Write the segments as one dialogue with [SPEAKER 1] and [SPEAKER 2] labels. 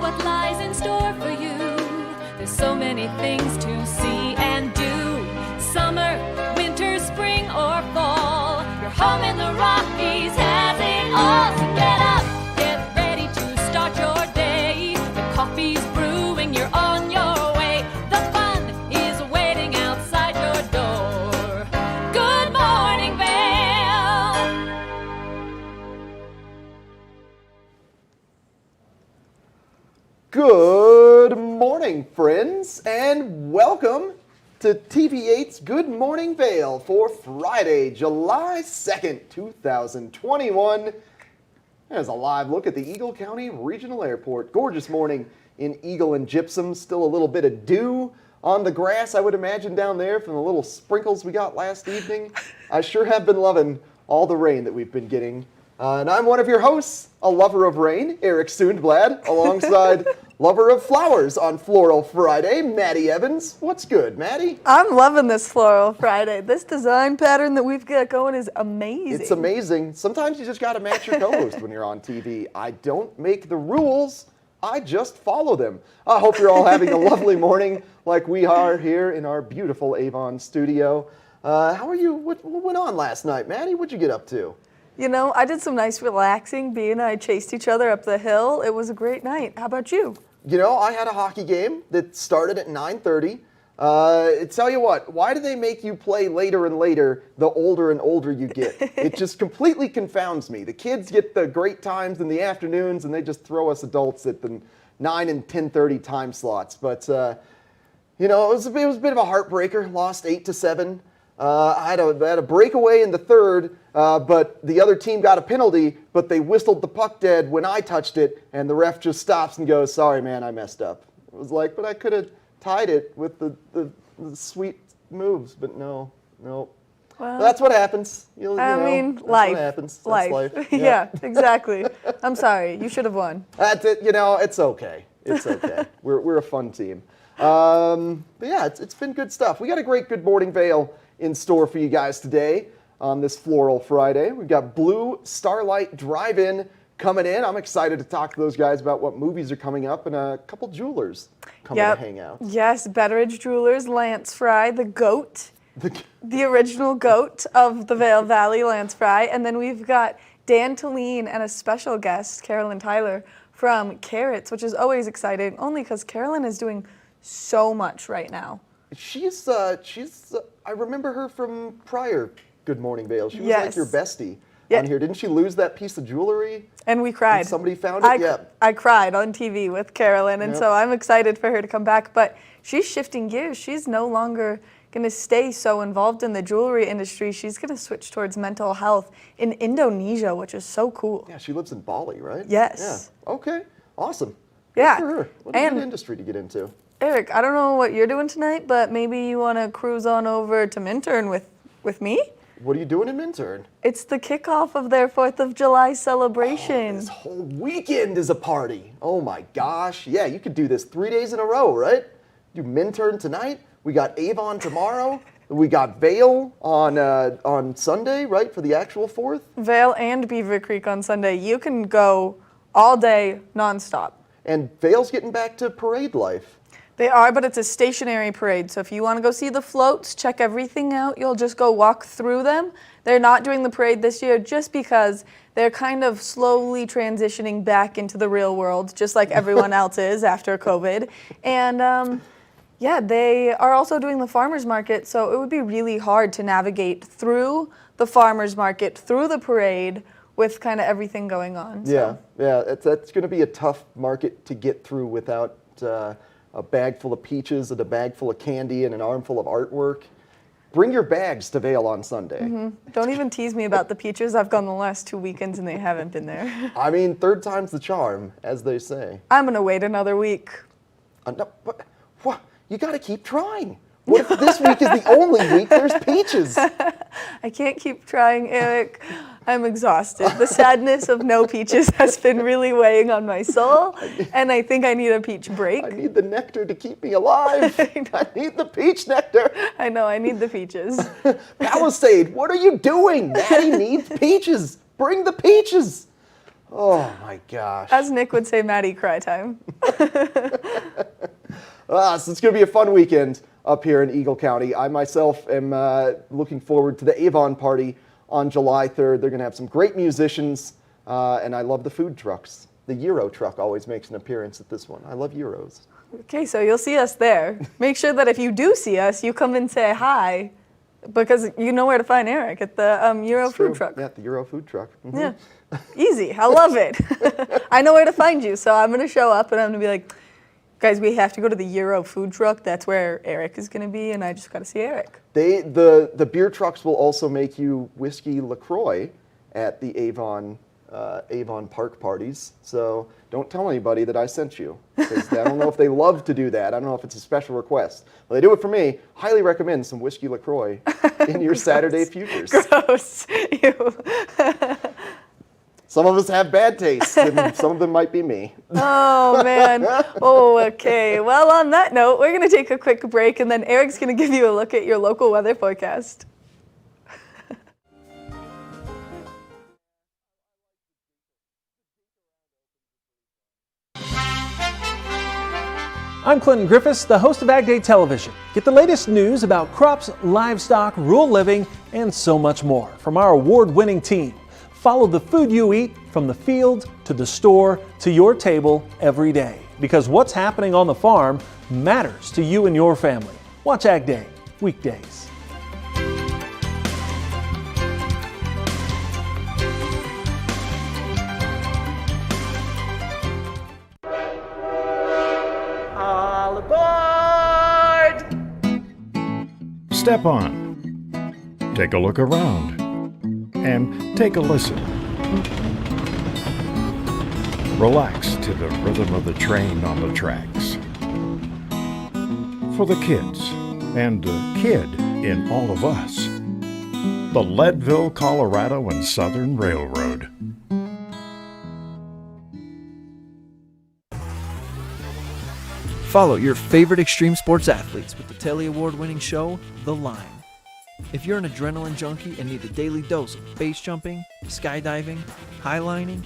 [SPEAKER 1] what lies in store for you. There's so many things to see and do. Summer, winter, spring, or fall. Your home in the Rockies has it all. So get up, get ready to start your day. The coffee's brewing, you're on your way. The fun is waiting outside your door. Good morning, Vail.
[SPEAKER 2] Good morning, friends, and welcome to TV8's Good Morning Vail for Friday, July 2nd, 2021. There's a live look at the Eagle County Regional Airport. Gorgeous morning in Eagle and Gypsum. Still a little bit of dew on the grass, I would imagine, down there from the little sprinkles we got last evening. I sure have been loving all the rain that we've been getting. And I'm one of your hosts, a lover of rain, Eric Sundblad, alongside lover of flowers on Floral Friday, Maddie Evans. What's good, Maddie?
[SPEAKER 3] I'm loving this Floral Friday. This design pattern that we've got going is amazing.
[SPEAKER 2] It's amazing. Sometimes you just got to match your co-host when you're on TV. I don't make the rules. I just follow them. I hope you're all having a lovely morning like we are here in our beautiful Avon studio. How are you? What went on last night, Maddie? What'd you get up to?
[SPEAKER 3] You know, I did some nice relaxing. Bea and I chased each other up the hill. It was a great night. How about you?
[SPEAKER 2] You know, I had a hockey game that started at 9:30. Tell you what, why do they make you play later and later the older and older you get? It just completely confounds me. The kids get the great times in the afternoons, and they just throw us adults at the 9 and 10:30 time slots. But, you know, it was a bit of a heartbreaker. Lost 8-7. I had a breakaway in the third, but the other team got a penalty, but they whistled the puck dead when I touched it, and the ref just stops and goes, "Sorry, man, I messed up." It was like, but I could have tied it with the sweet moves, but no.
[SPEAKER 3] Well,
[SPEAKER 2] that's what happens.
[SPEAKER 3] I mean,
[SPEAKER 2] that's
[SPEAKER 3] life.
[SPEAKER 2] What happens. That's
[SPEAKER 3] life.
[SPEAKER 2] Yeah.
[SPEAKER 3] Yeah, exactly. I'm sorry. You should have won.
[SPEAKER 2] That's it. You know, it's okay. It's okay. We're a fun team. But yeah, it's been good stuff. We got a great Good Morning Vail in store for you guys today on this Floral Friday. We've got Blue Starlite Drive-In coming in. I'm excited to talk to those guys about what movies are coming up and a couple jewelers coming to hang out.
[SPEAKER 3] Yes, Betteridge Jewelers, Lance Fry, the GOAT, the original GOAT of the Vail Valley, Lance Fry. And then we've got Dan Talene and a special guest, Carolyn Tyler, from Karats, which is always exciting, only because Carolyn is doing so much right now.
[SPEAKER 2] She's I remember her from prior Good Morning Vail. She was like your bestie on here. Didn't she lose that piece of jewelry?
[SPEAKER 3] And we cried.
[SPEAKER 2] And somebody found it?
[SPEAKER 3] I cried on TV with Carolyn, and so I'm excited for her to come back. But she's shifting gears. She's no longer going to stay so involved in the jewelry industry. She's going to switch towards mental health in Indonesia, which is so cool.
[SPEAKER 2] Yeah, she lives in Bali, right?
[SPEAKER 3] Yes.
[SPEAKER 2] Yeah. Okay, awesome.
[SPEAKER 3] Yeah.
[SPEAKER 2] Good for her. What a good industry to get into.
[SPEAKER 3] Eric, I don't know what you're doing tonight, but maybe you want to cruise on over to Minturn with me?
[SPEAKER 2] What are you doing in Minturn?
[SPEAKER 3] It's the kickoff of their 4th of July celebration.
[SPEAKER 2] Oh, this whole weekend is a party. Oh my gosh. Yeah, you could do this 3 days in a row, right? Do Minturn tonight. We got Avon tomorrow. We got Vail on Sunday, right, for the actual 4th?
[SPEAKER 3] Vail and Beaver Creek on Sunday. You can go all day, nonstop.
[SPEAKER 2] And Vail's getting back to parade life.
[SPEAKER 3] They are, but it's a stationary parade. So if you want to go see the floats, check everything out, you'll just go walk through them. They're not doing the parade this year just because they're kind of slowly transitioning back into the real world, just like everyone else is after COVID. And yeah, they are also doing the farmers market, so it would be really hard to navigate through the farmers market, through the parade, with kind of everything going on.
[SPEAKER 2] So. Yeah, that's going to be a tough market to get through without a bag full of peaches and a bag full of candy and an armful of artwork. Bring your bags to Vail on Sunday.
[SPEAKER 3] Mm-hmm. Don't even tease me about the peaches. I've gone the last 2 weekends and they haven't been there.
[SPEAKER 2] I mean, third time's the charm, as they say.
[SPEAKER 3] I'm going to wait another week.
[SPEAKER 2] No, what? You got to keep trying. What if this week is the only week there's peaches?
[SPEAKER 3] I can't keep trying, Eric. I'm exhausted. The sadness of no peaches has been really weighing on my soul, and I think I need a peach break.
[SPEAKER 2] I need the nectar to keep me alive. I need the peach nectar.
[SPEAKER 3] I know, I need the peaches.
[SPEAKER 2] Palisade, what are you doing? Maddie needs peaches. Bring the peaches. Oh my gosh.
[SPEAKER 3] As Nick would say, Maddie, cry time.
[SPEAKER 2] So it's going to be a fun weekend up here in Eagle County. I myself am looking forward to the Avon party on July 3rd. They're going to have some great musicians, and I love the food trucks. The Euro truck always makes an appearance at this one. I love Euros.
[SPEAKER 3] Okay, so you'll see us there. Make sure that if you do see us, you come and say hi, because you know where to find Eric at the Euro food truck.
[SPEAKER 2] Yeah, the Euro food truck. Mm-hmm.
[SPEAKER 3] Yeah, easy. I love it. I know where to find you, so I'm going to show up and I'm going to be like, guys, we have to go to the Euro food truck. That's where Eric is going to be, and I just got to see Eric.
[SPEAKER 2] The beer trucks will also make you whiskey LaCroix at the Avon Park parties. So don't tell anybody that I sent you, because I don't know if they love to do that. I don't know if it's a special request. But they do it for me. Highly recommend some whiskey LaCroix in your Saturday futures.
[SPEAKER 3] Gross. Ew.
[SPEAKER 2] Some of us have bad tastes, and some of them might be me.
[SPEAKER 3] Oh, man. Oh, okay. Well, on that note, we're going to take a quick break, and then Eric's going to give you a look at your local weather forecast.
[SPEAKER 4] I'm Clinton Griffiths, the host of Ag Day Television. Get the latest news about crops, livestock, rural living, and so much more from our award-winning team. Follow the food you eat from the field to the store to your table every day, because what's happening on the farm matters to you and your family. Watch Ag Day weekdays.
[SPEAKER 3] All aboard!
[SPEAKER 5] Step on. Take a look around. And take a listen. Relax to the rhythm of the train on the tracks. For the kids, and the kid in all of us. The Leadville, Colorado and Southern Railroad.
[SPEAKER 6] Follow your favorite extreme sports athletes with the Telly Award-winning show, The Line. If you're an adrenaline junkie and need a daily dose of base jumping, skydiving, highlining,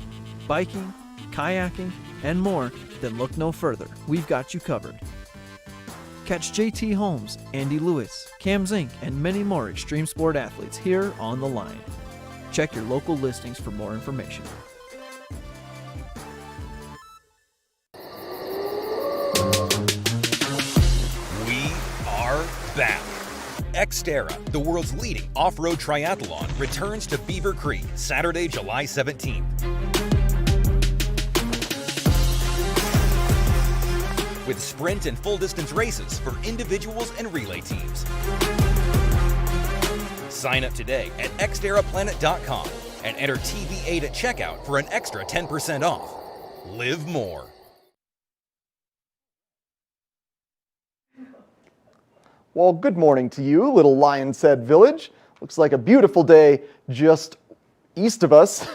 [SPEAKER 6] biking, kayaking, and more, then look no further. We've got you covered. Catch JT Holmes, Andy Lewis, Cam Zink, and many more extreme sport athletes here on The Line. Check your local listings for more information.
[SPEAKER 7] We are back. Xterra, the world's leading off-road triathlon, returns to Beaver Creek Saturday, July 17th. With sprint and full-distance races for individuals and relay teams. Sign up today at xterraplanet.com and enter TV8 at checkout for an extra 10% off. Live more.
[SPEAKER 2] Well, good morning to you, little Lions Head Village. Looks like a beautiful day just east of us.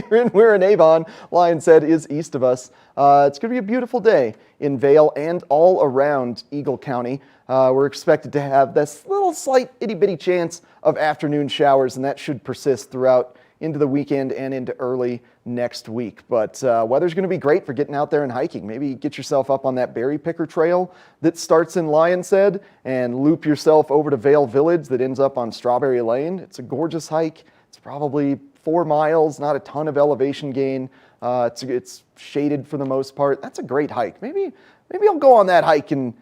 [SPEAKER 2] We're in Avon. Lions Head is east of us. It's going to be a beautiful day in Vail and all around Eagle County. We're expected to have this little slight itty-bitty chance of afternoon showers, and that should persist throughout into the weekend and into early next week. But weather's going to be great for getting out there and hiking. Maybe get yourself up on that berry picker trail that starts in Lions Head and loop yourself over to Vail Village that ends up on Strawberry Lane. It's a gorgeous hike. It's probably 4 miles, not a ton of elevation gain. It's shaded for the most part. That's a great hike. Maybe I'll go on that hike and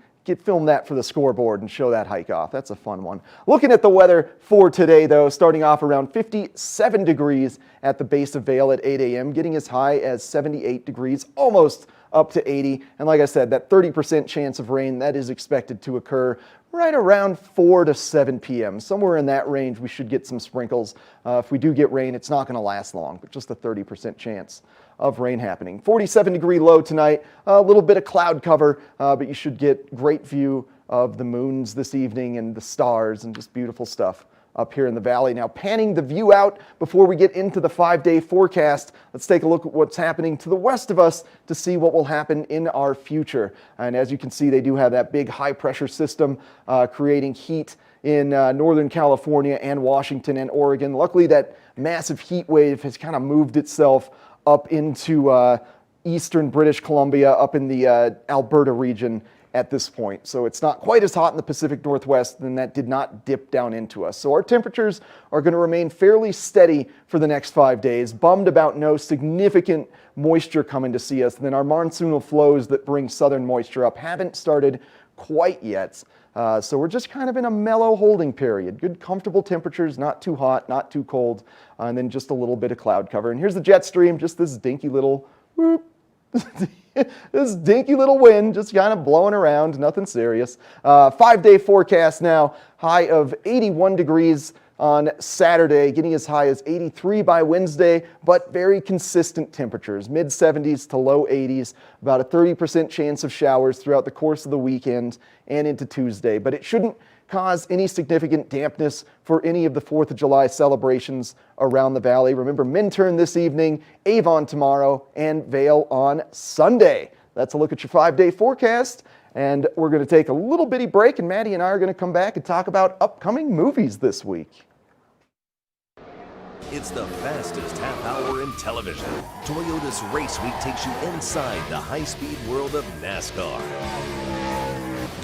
[SPEAKER 2] film that for the scoreboard and show that hike off. That's a fun one. Looking at the weather for today, though, starting off around 57 degrees at the base of Vail at 8 a.m., getting as high as 78 degrees, almost up to 80. And like I said, that 30% chance of rain, that is expected to occur right around 4 to 7 p.m. Somewhere in that range, we should get some sprinkles. If we do get rain, it's not going to last long, but just a 30% chance of rain happening. 47-degree low tonight, a little bit of cloud cover, but you should get great view of the moons this evening and the stars and just beautiful stuff up here in the valley. Now, panning the view out before we get into the 5-day forecast, let's take a look at what's happening to the west of us to see what will happen in our future. And as you can see, they do have that big high-pressure system creating heat in Northern California and Washington and Oregon. Luckily, that massive heat wave has kind of moved itself up into eastern British Columbia, up in the Alberta region at this point. So it's not quite as hot in the Pacific Northwest, and that did not dip down into us. So our temperatures are going to remain fairly steady for the next 5 days. Bummed about no significant moisture coming to see us. And then our monsoonal flows that bring southern moisture up haven't started quite yet. So we're just kind of in a mellow holding period. Good, comfortable temperatures, not too hot, not too cold, and then just a little bit of cloud cover. And here's the jet stream, just this dinky little whoop. This dinky little wind just kind of blowing around, nothing serious. 5-day forecast now, high of 81 degrees on Saturday, getting as high as 83 by Wednesday, but very consistent temperatures, mid-70s to low 80s, about a 30% chance of showers throughout the course of the weekend and into Tuesday. But it shouldn't cause any significant dampness for any of the 4th of July celebrations around the valley. Remember, Minturn this evening, Avon tomorrow, and Vail on Sunday. That's a look at your 5-day forecast, and we're going to take a little bitty break, and Maddie and I are going to come back and talk about upcoming movies this week.
[SPEAKER 8] It's the fastest half hour in television. Toyota's Race Week takes you inside the high-speed world of NASCAR.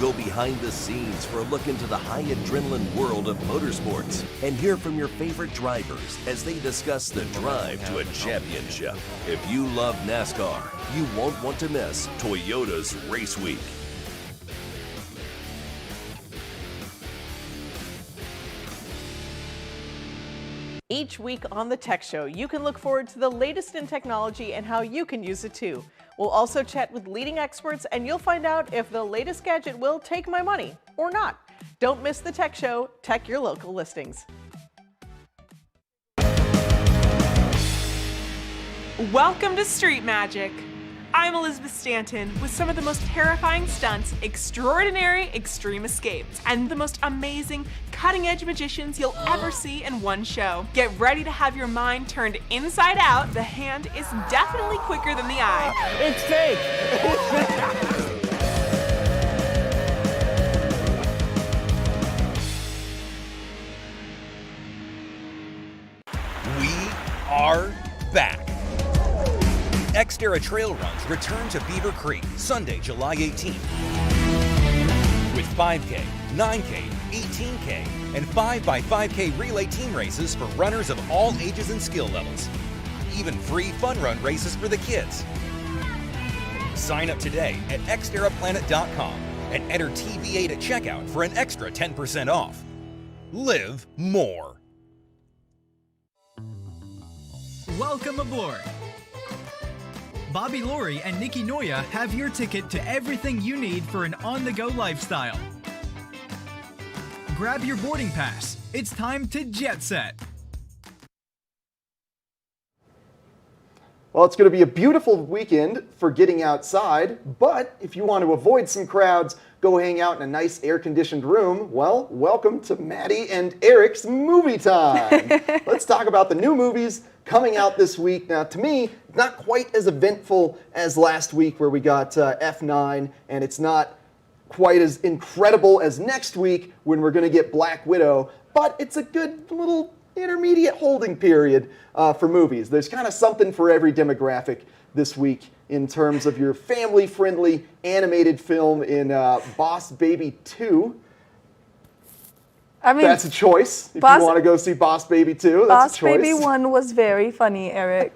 [SPEAKER 8] Go behind the scenes for a look into the high adrenaline world of motorsports and hear from your favorite drivers as they discuss the drive to a championship. If you love NASCAR, you won't want to miss Toyota's Race Week.
[SPEAKER 9] Each week on The Tech Show, you can look forward to the latest in technology and how you can use it too. We'll also chat with leading experts, and you'll find out if the latest gadget will take my money or not. Don't miss The Tech Show. Tech your local listings.
[SPEAKER 10] Welcome to Street Magic. I'm Elizabeth Stanton with some of the most terrifying stunts, extraordinary extreme escapes, and the most amazing cutting-edge magicians you'll ever see in one show. Get ready to have your mind turned inside out. The hand is definitely quicker than the eye.
[SPEAKER 11] It's fake!
[SPEAKER 7] We are back. Xterra Trail Runs return to Beaver Creek Sunday, July 18th. With 5K, 9K, 18K, and 5x5K relay team races for runners of all ages and skill levels. Even free fun run races for the kids. Sign up today at xterraplanet.com and enter TV8 at checkout for an extra 10% off. Live more.
[SPEAKER 12] Welcome aboard. Bobby Laurie and Nikki Noya have your ticket to everything you need for an on-the-go lifestyle. Grab your boarding pass. It's time to jet set.
[SPEAKER 2] Well, it's going to be a beautiful weekend for getting outside, but if you want to avoid some crowds, go hang out in a nice air-conditioned room, well, welcome to Maddie and Eric's Movie Time. Let's talk about the new movies coming out this week. Now, to me, not quite as eventful as last week where we got F9, and it's not quite as incredible as next week when we're going to get Black Widow, but it's a good little intermediate holding period for movies. There's kind of something for every demographic this week in terms of your family-friendly animated film in Boss Baby 2.
[SPEAKER 3] I mean,
[SPEAKER 2] that's a choice. If you want to go see Boss Baby 2, that's a choice.
[SPEAKER 3] Boss Baby 1 was very funny, Eric.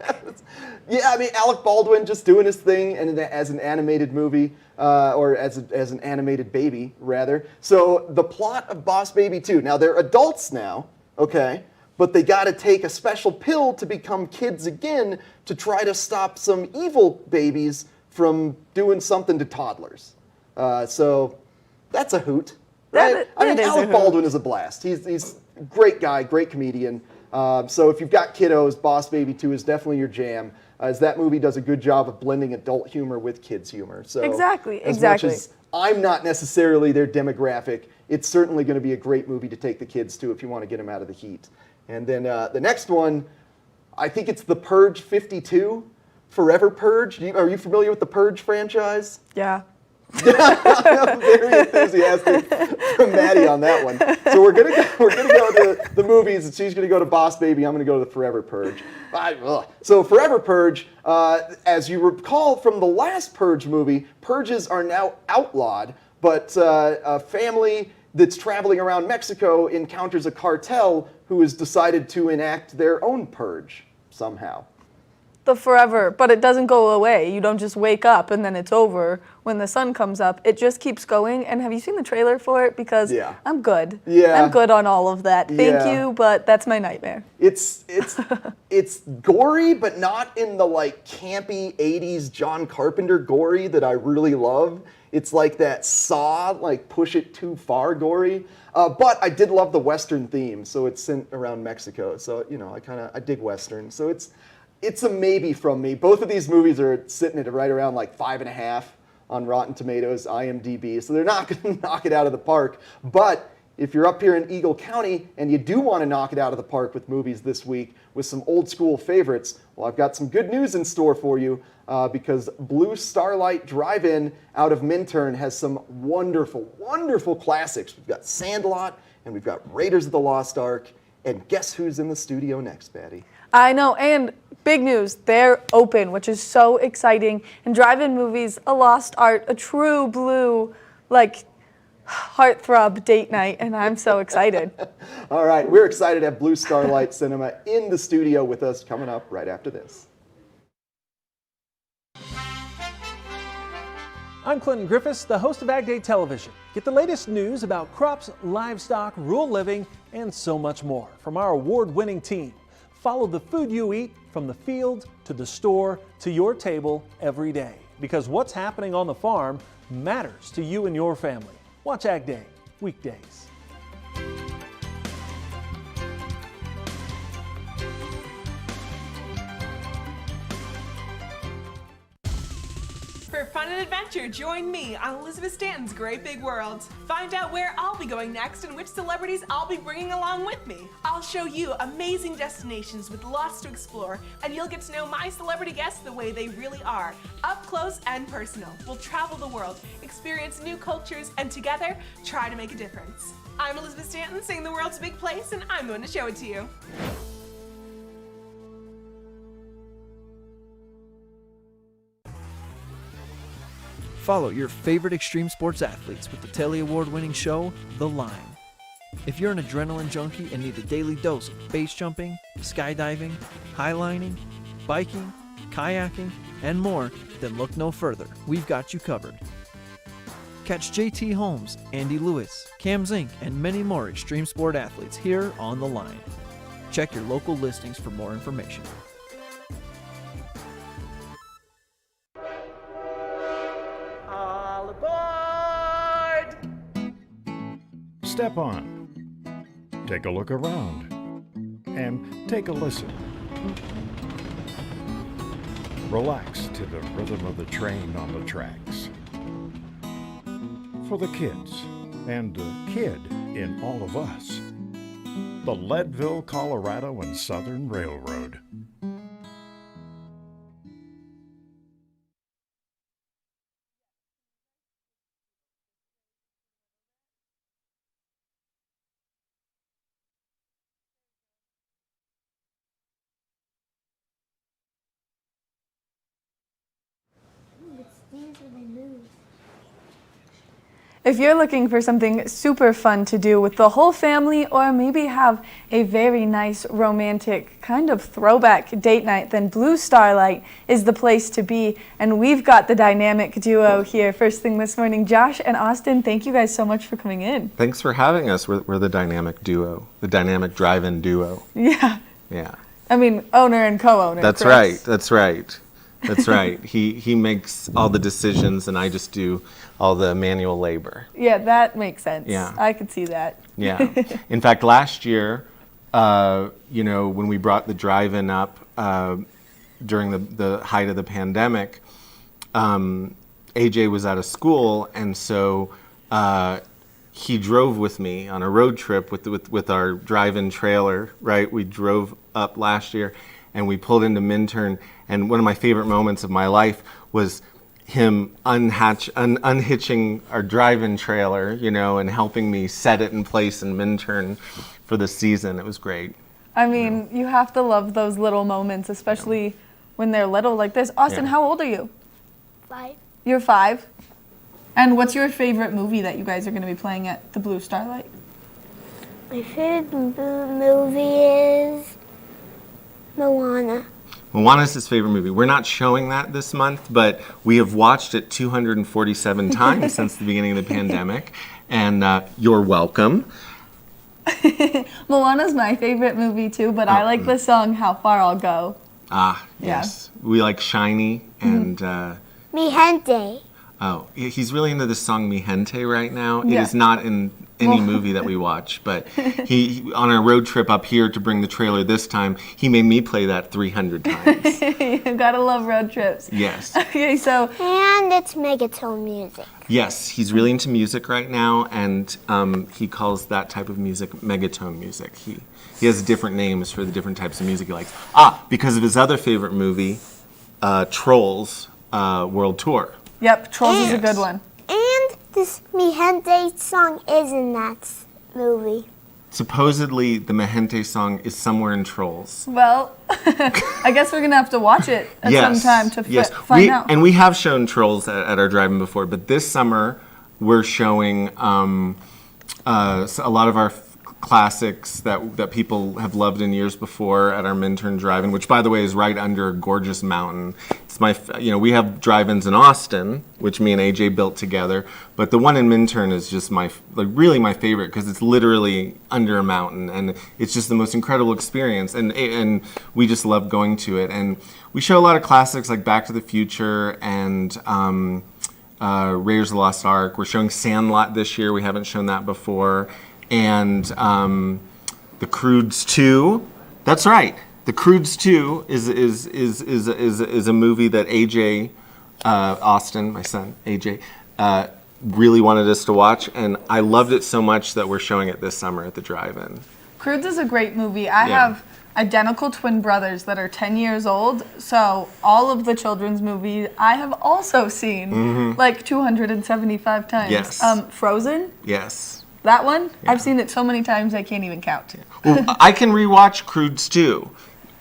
[SPEAKER 2] Yeah, I mean, Alec Baldwin just doing his thing and as an animated movie, or as an animated baby, rather. So the plot of Boss Baby 2, now they're adults now, okay, but they got to take a special pill to become kids again to try to stop some evil babies from doing something to toddlers. So that's a hoot. Right? I mean, Alec Baldwin is a blast. He's a great guy, great comedian. So if you've got kiddos, Boss Baby 2 is definitely your jam, as that movie does a good job of blending adult humor with kids' humor. So
[SPEAKER 3] exactly.
[SPEAKER 2] As much as I'm not necessarily their demographic, it's certainly going to be a great movie to take the kids to if you want to get them out of the heat. And then the next one, I think it's The Purge 52, Forever Purge. Are you familiar with the Purge franchise?
[SPEAKER 3] Yeah.
[SPEAKER 2] I'm very enthusiastic from Maddie on that one. So we're gonna go to the movies, and she's gonna go to Boss Baby. I'm gonna go to the Forever Purge. So Forever Purge, as you recall from the last Purge movie, purges are now outlawed, but a family that's traveling around Mexico encounters a cartel who has decided to enact their own purge somehow.
[SPEAKER 3] The forever, but it doesn't go away. You don't just wake up and then it's over when the sun comes up. It just keeps going. And have you seen the trailer for it? Because I'm good.
[SPEAKER 2] Yeah.
[SPEAKER 3] I'm good on all of that. Thank you, but that's my nightmare.
[SPEAKER 2] It's gory, but not in the like campy 80s John Carpenter gory that I really love. It's like that Saw, like push it too far gory. But I did love the Western theme, so it's sent around Mexico. So, you know, I dig Western. So it's a maybe from me. Both of these movies are sitting at right around like 5.5 on Rotten Tomatoes, IMDb. So they're not going to knock it out of the park. But if you're up here in Eagle County and you do want to knock it out of the park with movies this week with some old school favorites, well, I've got some good news in store for you because Blue Starlite Drive-In out of Minturn has some wonderful, wonderful classics. We've got Sandlot and we've got Raiders of the Lost Ark. And guess who's in the studio next, Patty?
[SPEAKER 3] I know, and big news, they're open, which is so exciting. And drive-in movies, a lost art, a true blue, like, heartthrob date night, and I'm so excited.
[SPEAKER 2] All right, we're excited to have Blue Starlite Cinema in the studio with us coming up right after this.
[SPEAKER 4] I'm Clinton Griffiths, the host of Ag Day Television. Get the latest news about crops, livestock, rural living, and so much more from our award-winning team. Follow the food you eat from the field to the store to your table every day, because what's happening on the farm matters to you and your family. Watch Ag Day weekdays.
[SPEAKER 10] For fun and adventure, join me on Elizabeth Stanton's Great Big World. Find out where I'll be going next and which celebrities I'll be bringing along with me. I'll show you amazing destinations with lots to explore, and you'll get to know my celebrity guests the way they really are, up close and personal. We'll travel the world, experience new cultures, and together, try to make a difference. I'm Elizabeth Stanton, saying the world's a big place, and I'm going to show it to you.
[SPEAKER 6] Follow your favorite extreme sports athletes with the Telly Award-winning show, The Line. If you're an adrenaline junkie and need a daily dose of base jumping, skydiving, highlining, biking, kayaking, and more, then look no further. We've got you covered. Catch JT Holmes, Andy Lewis, Cam Zink, and many more extreme sport athletes here on The Line. Check your local listings for more information.
[SPEAKER 5] Step on, take a look around, and take a listen. Relax to the rhythm of the train on the tracks. For the kids, and the kid in all of us, the Leadville, Colorado and Southern Railroad.
[SPEAKER 3] If you're looking for something super fun to do with the whole family, or maybe have a very nice romantic kind of throwback date night, then Blue Starlite is the place to be. And we've got the dynamic duo here first thing this morning. Josh and Austin, thank you guys so much for coming in.
[SPEAKER 11] Thanks for having us. We're the dynamic duo, the dynamic drive-in duo.
[SPEAKER 3] Yeah.
[SPEAKER 11] Yeah.
[SPEAKER 3] I mean, owner and co-owner.
[SPEAKER 11] That's
[SPEAKER 3] Chris.
[SPEAKER 11] right. That's right. That's right. He makes all the decisions, and I just do all the manual labor.
[SPEAKER 3] Yeah, that makes sense.
[SPEAKER 11] Yeah.
[SPEAKER 3] I could see that.
[SPEAKER 11] Yeah. In fact, last year, when we brought the drive-in up during the height of the pandemic, AJ was out of school, and so he drove with me on a road trip with our drive-in trailer. Right, we drove up last year, and we pulled into Minturn. And one of my favorite moments of my life was him unhitching our drive-in trailer, you know, and helping me set it in place in Minturn for the season. It was great.
[SPEAKER 3] I mean, you have to love those little moments, especially when they're little like this. Austin, how old are you?
[SPEAKER 13] 5.
[SPEAKER 3] You're 5? And what's your favorite movie that you guys are going to be playing at the Blue Starlite?
[SPEAKER 13] My favorite movie is Moana.
[SPEAKER 11] Moana's his favorite movie. We're not showing that this month, but we have watched it 247 times since the beginning of the pandemic, and you're welcome.
[SPEAKER 3] Moana's my favorite movie too, but I like the song How Far I'll Go.
[SPEAKER 11] Ah, yes. We like Shiny and...
[SPEAKER 13] Mi Gente.
[SPEAKER 11] Oh, he's really into the song Mi Gente right now.
[SPEAKER 3] Yeah.
[SPEAKER 11] It is not in any movie that we watch, but he on our road trip up here to bring the trailer this time, he made me play that 300 times.
[SPEAKER 3] You gotta love road trips.
[SPEAKER 11] Yes.
[SPEAKER 3] Okay, so...
[SPEAKER 13] And it's megatone music.
[SPEAKER 11] Yes, he's really into music right now, and he calls that type of music megatone music. He has different names for the different types of music he likes. Because of his other favorite movie, Trolls World Tour.
[SPEAKER 3] Yep, Trolls is a good one.
[SPEAKER 13] And this Mi Gente song is in that movie.
[SPEAKER 11] Supposedly, the Mi Gente song is somewhere in Trolls.
[SPEAKER 3] Well, I guess we're going to have to watch it at some time to find out.
[SPEAKER 11] And we have shown Trolls at our drive-in before, but this summer we're showing a lot of our classics that people have loved in years before at our Minturn drive-in, which, by the way, is right under a gorgeous mountain. It's we have drive-ins in Austin, which me and AJ built together, but the one in Minturn is just really my favorite because it's literally under a mountain, and it's just the most incredible experience, and we just love going to it. And we show a lot of classics like Back to the Future and Raiders of the Lost Ark. We're showing Sandlot this year. We haven't shown that before. And The Croods 2. That's right. The Croods 2 is a movie that AJ Austin, my son AJ, really wanted us to watch, and I loved it so much that we're showing it this summer at the drive-in.
[SPEAKER 3] Croods is a great movie. I have identical twin brothers that are 10 years old, so all of the children's movies I have also seen like 275 times.
[SPEAKER 11] Yes.
[SPEAKER 3] Frozen?
[SPEAKER 11] Yes.
[SPEAKER 3] That one? Yeah. I've seen it so many times I can't even count.
[SPEAKER 11] Well, I can rewatch Croods 2,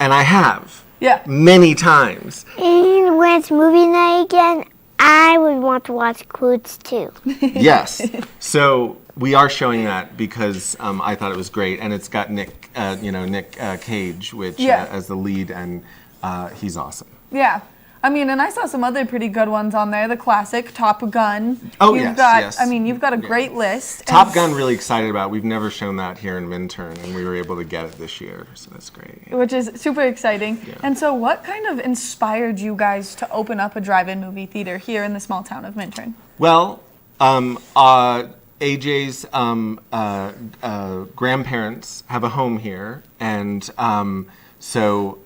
[SPEAKER 11] and I have.
[SPEAKER 3] Yeah.
[SPEAKER 11] Many times.
[SPEAKER 13] And when it's movie night again, I would want to watch Croods 2.
[SPEAKER 11] Yes. So we are showing that because I thought it was great, and it's got Nick Cage, which as the lead, and he's awesome.
[SPEAKER 3] Yeah. I mean, and I saw some other pretty good ones on there. The classic Top Gun.
[SPEAKER 11] Oh, yes.
[SPEAKER 3] I mean, you've got a great list.
[SPEAKER 11] Top Gun, really excited about. We've never shown that here in Minturn, and we were able to get it this year, so that's great.
[SPEAKER 3] Which is super exciting.
[SPEAKER 11] Yeah.
[SPEAKER 3] And so what kind of inspired you guys to open up a drive-in movie theater here in the small town of Minturn?
[SPEAKER 11] Well, AJ's grandparents have a home here, and so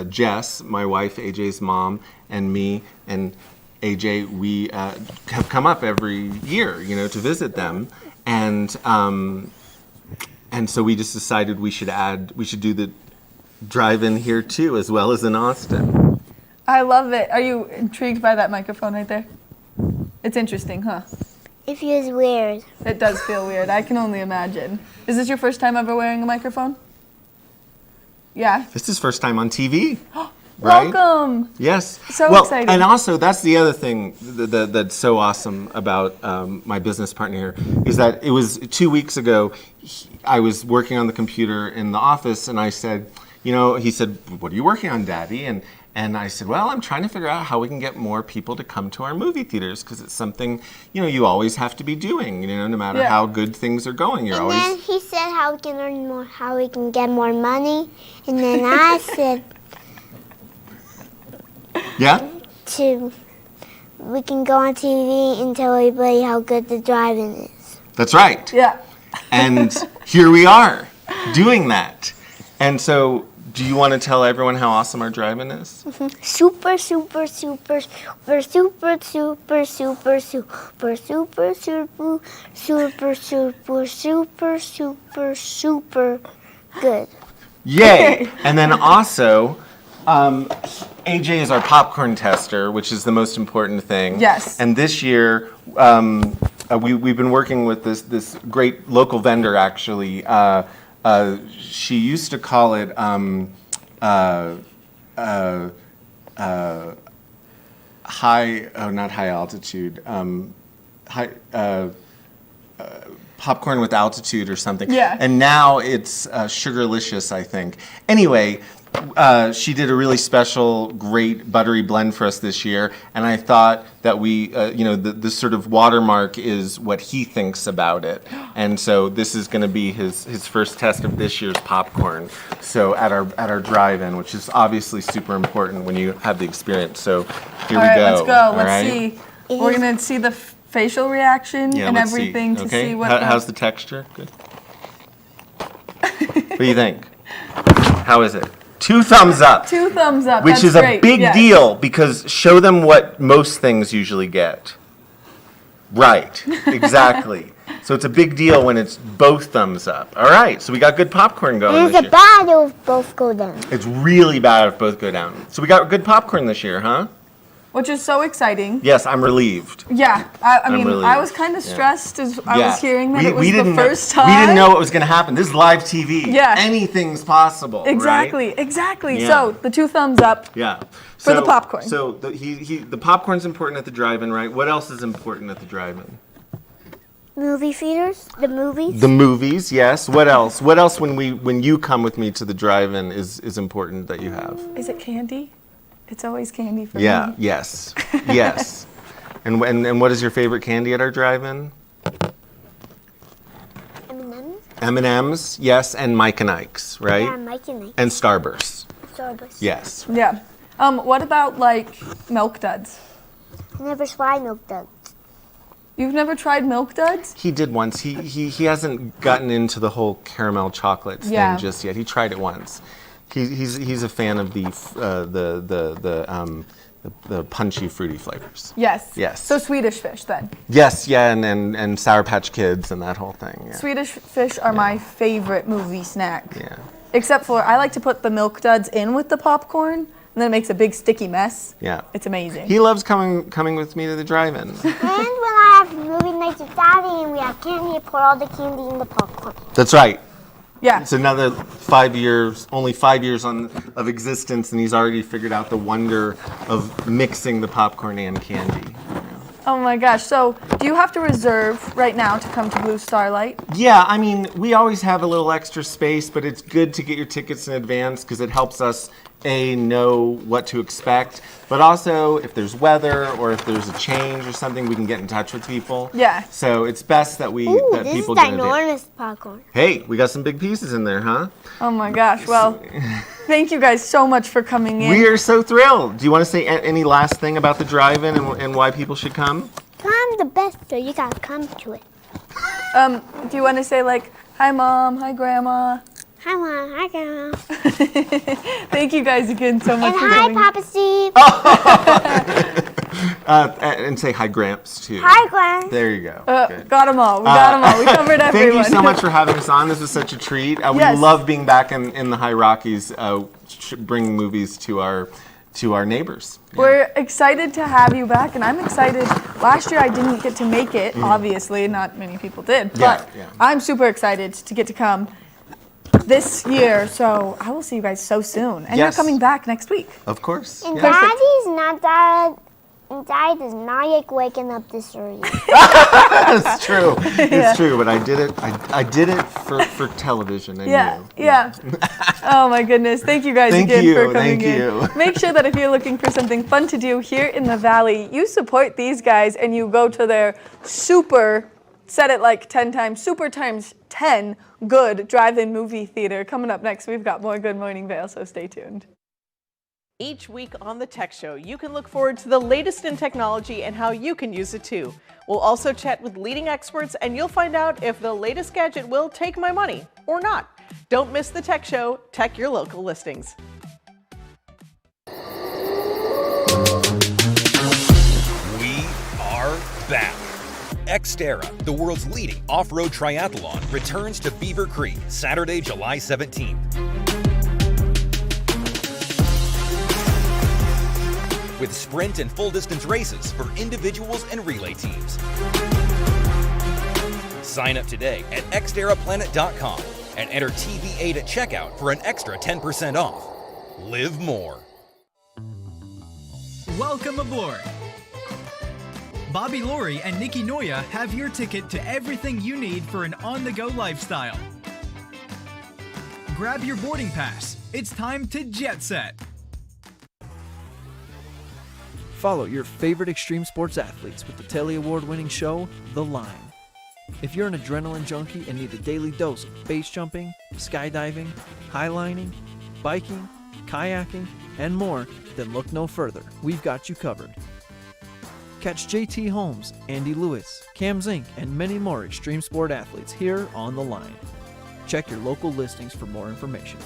[SPEAKER 11] Jess, my wife, AJ's mom, and me and AJ, we have come up every year, to visit them, and so we just decided we should do the drive-in here too, as well as in Austin.
[SPEAKER 3] I love it. Are you intrigued by that microphone right there? It's interesting, huh?
[SPEAKER 13] It feels weird.
[SPEAKER 3] It does feel weird. I can only imagine. Is this your first time ever wearing a microphone? Yeah.
[SPEAKER 11] This is first time on TV. Right?
[SPEAKER 3] Welcome.
[SPEAKER 11] Yes.
[SPEAKER 3] So exciting.
[SPEAKER 11] And also, that's the other thing that's so awesome about my business partner here is that it was 2 weeks ago. I was working on the computer in the office, and I said, he said, "What are you working on, Daddy?" And I said, "Well, I'm trying to figure out how we can get more people to come to our movie theaters because it's something, you always have to be doing, no matter how good things are going.
[SPEAKER 13] Then he said how we can earn more, how we can get more money. And then I said...
[SPEAKER 11] Yeah?
[SPEAKER 13] We can go on TV and tell everybody how good the drive-in is.
[SPEAKER 11] That's right.
[SPEAKER 3] Yeah.
[SPEAKER 11] And here we are doing that. And so... Do you want to tell everyone how awesome our drive-in is?
[SPEAKER 13] Super, super, super, super, super, super, super, super, super, super, super, super, super, super, super good.
[SPEAKER 11] Yay! And then also, AJ is our popcorn tester, which is the most important thing.
[SPEAKER 3] Yes.
[SPEAKER 11] And this year, we've been working with this great local vendor, actually. She used to call it not high altitude, popcorn with altitude or something.
[SPEAKER 3] Yeah.
[SPEAKER 11] And now it's Sugarlicious, I think. Anyway, she did a really special, great buttery blend for us this year, and I thought that we, the sort of watermark is what he thinks about it, and so this is going to be his first test of this year's popcorn. So at our drive-in, which is obviously super important when you have the experience. So here
[SPEAKER 3] All
[SPEAKER 11] we
[SPEAKER 3] right,
[SPEAKER 11] go.
[SPEAKER 3] let's go.
[SPEAKER 11] All
[SPEAKER 3] Let's
[SPEAKER 11] right?
[SPEAKER 3] see. We're going to see the facial reaction and
[SPEAKER 11] let's
[SPEAKER 3] everything to
[SPEAKER 11] okay.
[SPEAKER 3] see what.
[SPEAKER 11] How's the texture? Good. What do you think? How is it? 2 thumbs up.
[SPEAKER 3] 2 thumbs up.
[SPEAKER 11] Which
[SPEAKER 3] That's
[SPEAKER 11] is
[SPEAKER 3] great.
[SPEAKER 11] a big
[SPEAKER 3] Yes.
[SPEAKER 11] deal, because show them what most things usually get. Right, exactly. So it's a big deal when it's both thumbs up. All right, so we got good popcorn going
[SPEAKER 13] And
[SPEAKER 11] this
[SPEAKER 13] it's
[SPEAKER 11] year.
[SPEAKER 13] bad if both go down.
[SPEAKER 11] It's really bad if both go down. So we got good popcorn this year, huh?
[SPEAKER 3] Which is so exciting.
[SPEAKER 11] Yes, I'm relieved.
[SPEAKER 3] Yeah, I mean,
[SPEAKER 11] relieved.
[SPEAKER 3] I was kind of stressed as I was hearing that it was the
[SPEAKER 11] didn't
[SPEAKER 3] first
[SPEAKER 11] know,
[SPEAKER 3] time.
[SPEAKER 11] We didn't know what was going to happen. This is live TV.
[SPEAKER 3] Yeah.
[SPEAKER 11] Anything's possible.
[SPEAKER 3] Exactly,
[SPEAKER 11] Right?
[SPEAKER 3] exactly.
[SPEAKER 11] Yeah.
[SPEAKER 3] So the 2 thumbs up.
[SPEAKER 11] Yeah.
[SPEAKER 3] For the popcorn.
[SPEAKER 11] So the popcorn's important at the drive-in, right? What else is important at the drive-in?
[SPEAKER 13] Movie theaters? The movies?
[SPEAKER 11] The movies, yes. What else? What else when you come with me to the drive-in is important that you have?
[SPEAKER 3] Is it candy? It's always candy for
[SPEAKER 11] Yeah.
[SPEAKER 3] me.
[SPEAKER 11] Yes. Yes. And what is your favorite candy at our drive-in?
[SPEAKER 13] M&M's?
[SPEAKER 11] M&M's, yes, and Mike and Ike's, right?
[SPEAKER 13] Yeah, Mike and Ike.
[SPEAKER 11] And Starburst.
[SPEAKER 13] Starbucks.
[SPEAKER 11] Yes.
[SPEAKER 3] Yeah. What about like Milk Duds?
[SPEAKER 13] Never tried Milk Duds.
[SPEAKER 3] You've never tried Milk Duds?
[SPEAKER 11] He did once. He hasn't gotten into the whole caramel chocolate thing
[SPEAKER 3] Yeah.
[SPEAKER 11] just yet. He tried it once. He's a fan of the punchy fruity flavors.
[SPEAKER 3] Yes.
[SPEAKER 11] Yes.
[SPEAKER 3] So Swedish Fish then.
[SPEAKER 11] Yes, yeah, and Sour Patch Kids and that whole thing. Yeah.
[SPEAKER 3] Swedish Fish are my favorite movie snack.
[SPEAKER 11] Yeah.
[SPEAKER 3] Except for I like to put the Milk Duds in with the popcorn, and then it makes a big sticky mess.
[SPEAKER 11] Yeah.
[SPEAKER 3] It's amazing.
[SPEAKER 11] He loves coming with me to the drive-in.
[SPEAKER 13] And when I have movie nights with Daddy and we have candy, I put all the candy in the popcorn.
[SPEAKER 11] That's right.
[SPEAKER 3] Yeah.
[SPEAKER 11] It's another 5 years, only 5 years of existence, and he's already figured out the wonder of mixing the popcorn and candy.
[SPEAKER 3] Oh my gosh. So do you have to reserve right now to come to Blue Starlight?
[SPEAKER 11] Yeah, I mean, we always have a little extra space, but it's good to get your tickets in advance because it helps us, know what to expect, but also if there's weather or if there's a change or something, we can get in touch with people.
[SPEAKER 3] Yeah.
[SPEAKER 11] So it's best that
[SPEAKER 13] Ooh,
[SPEAKER 11] that
[SPEAKER 13] this
[SPEAKER 11] people
[SPEAKER 13] is
[SPEAKER 11] get in advance.
[SPEAKER 13] enormous popcorn.
[SPEAKER 11] Hey, we got some big pieces in there, huh?
[SPEAKER 3] Oh my gosh. Well, thank you guys so much for coming in.
[SPEAKER 11] We are so thrilled. Do you want to say any last thing about the drive-in and why people should come?
[SPEAKER 13] I'm the best, so you gotta come to it.
[SPEAKER 3] Do you want to say like, hi Mom, hi Grandma?
[SPEAKER 13] Hi, Mom. Hi, Grandma.
[SPEAKER 3] Thank you guys again so much
[SPEAKER 13] And
[SPEAKER 3] for
[SPEAKER 13] hi,
[SPEAKER 3] coming.
[SPEAKER 13] Papa Steve.
[SPEAKER 11] And say hi, Gramps, too.
[SPEAKER 13] Hi, Gwen.
[SPEAKER 11] There you go. Good.
[SPEAKER 3] Got them all. We got them all. We covered everyone.
[SPEAKER 11] Thank you so much for having us on. This was such a treat. We
[SPEAKER 3] Yes.
[SPEAKER 11] love being back in the High Rockies, bringing movies to our neighbors.
[SPEAKER 3] We're excited to have you back, and I'm excited. Last year I didn't get to make it, obviously. Not many people did. But
[SPEAKER 11] Yeah.
[SPEAKER 3] I'm super excited to get to come this year, so I will see you guys so soon. And
[SPEAKER 11] Yes.
[SPEAKER 3] you're coming back next week.
[SPEAKER 11] Of course.
[SPEAKER 13] And
[SPEAKER 11] Yeah.
[SPEAKER 13] Daddy's not that. And Daddy does not like waking up this early.
[SPEAKER 11] It's true. It's true. But I did it. I did it for television and
[SPEAKER 3] Yeah,
[SPEAKER 11] you.
[SPEAKER 3] yeah. Oh my goodness. Thank you guys
[SPEAKER 11] Thank
[SPEAKER 3] again
[SPEAKER 11] you,
[SPEAKER 3] for coming
[SPEAKER 11] thank
[SPEAKER 3] in.
[SPEAKER 11] you.
[SPEAKER 3] Make sure that if you're looking for something fun to do here in the Valley, you support these guys and you go to their super, said it like 10 times, super times 10 good drive-in movie theater. Coming up next, we've got more Good Morning Vail, so stay tuned.
[SPEAKER 9] Each week on the Tech Show, you can look forward to the latest in technology and how you can use it too. We'll also chat with leading experts and you'll find out if the latest gadget will take my money or not. Don't miss the Tech Show. Check your local listings.
[SPEAKER 7] We are back. Xterra, the world's leading off-road triathlon, returns to Beaver Creek Saturday, July 17th. with sprint and full distance races for individuals and relay teams. Sign up today at xterraplanet.com and enter TV8 at checkout for an extra 10% off. Live more.
[SPEAKER 12] Welcome aboard. Bobby Laurie and Nikki Noya have your ticket to everything you need for an on-the-go lifestyle. Grab your boarding pass. It's time to jet set.
[SPEAKER 6] Follow your favorite extreme sports athletes with the Telly Award-winning show, The Line. If you're an adrenaline junkie and need a daily dose of base jumping, skydiving, highlining, biking, kayaking, and more, then look no further. We've got you covered. Catch JT Holmes, Andy Lewis, Cam Zink, and many more extreme sport athletes here on The Line. Check your local listings for more information.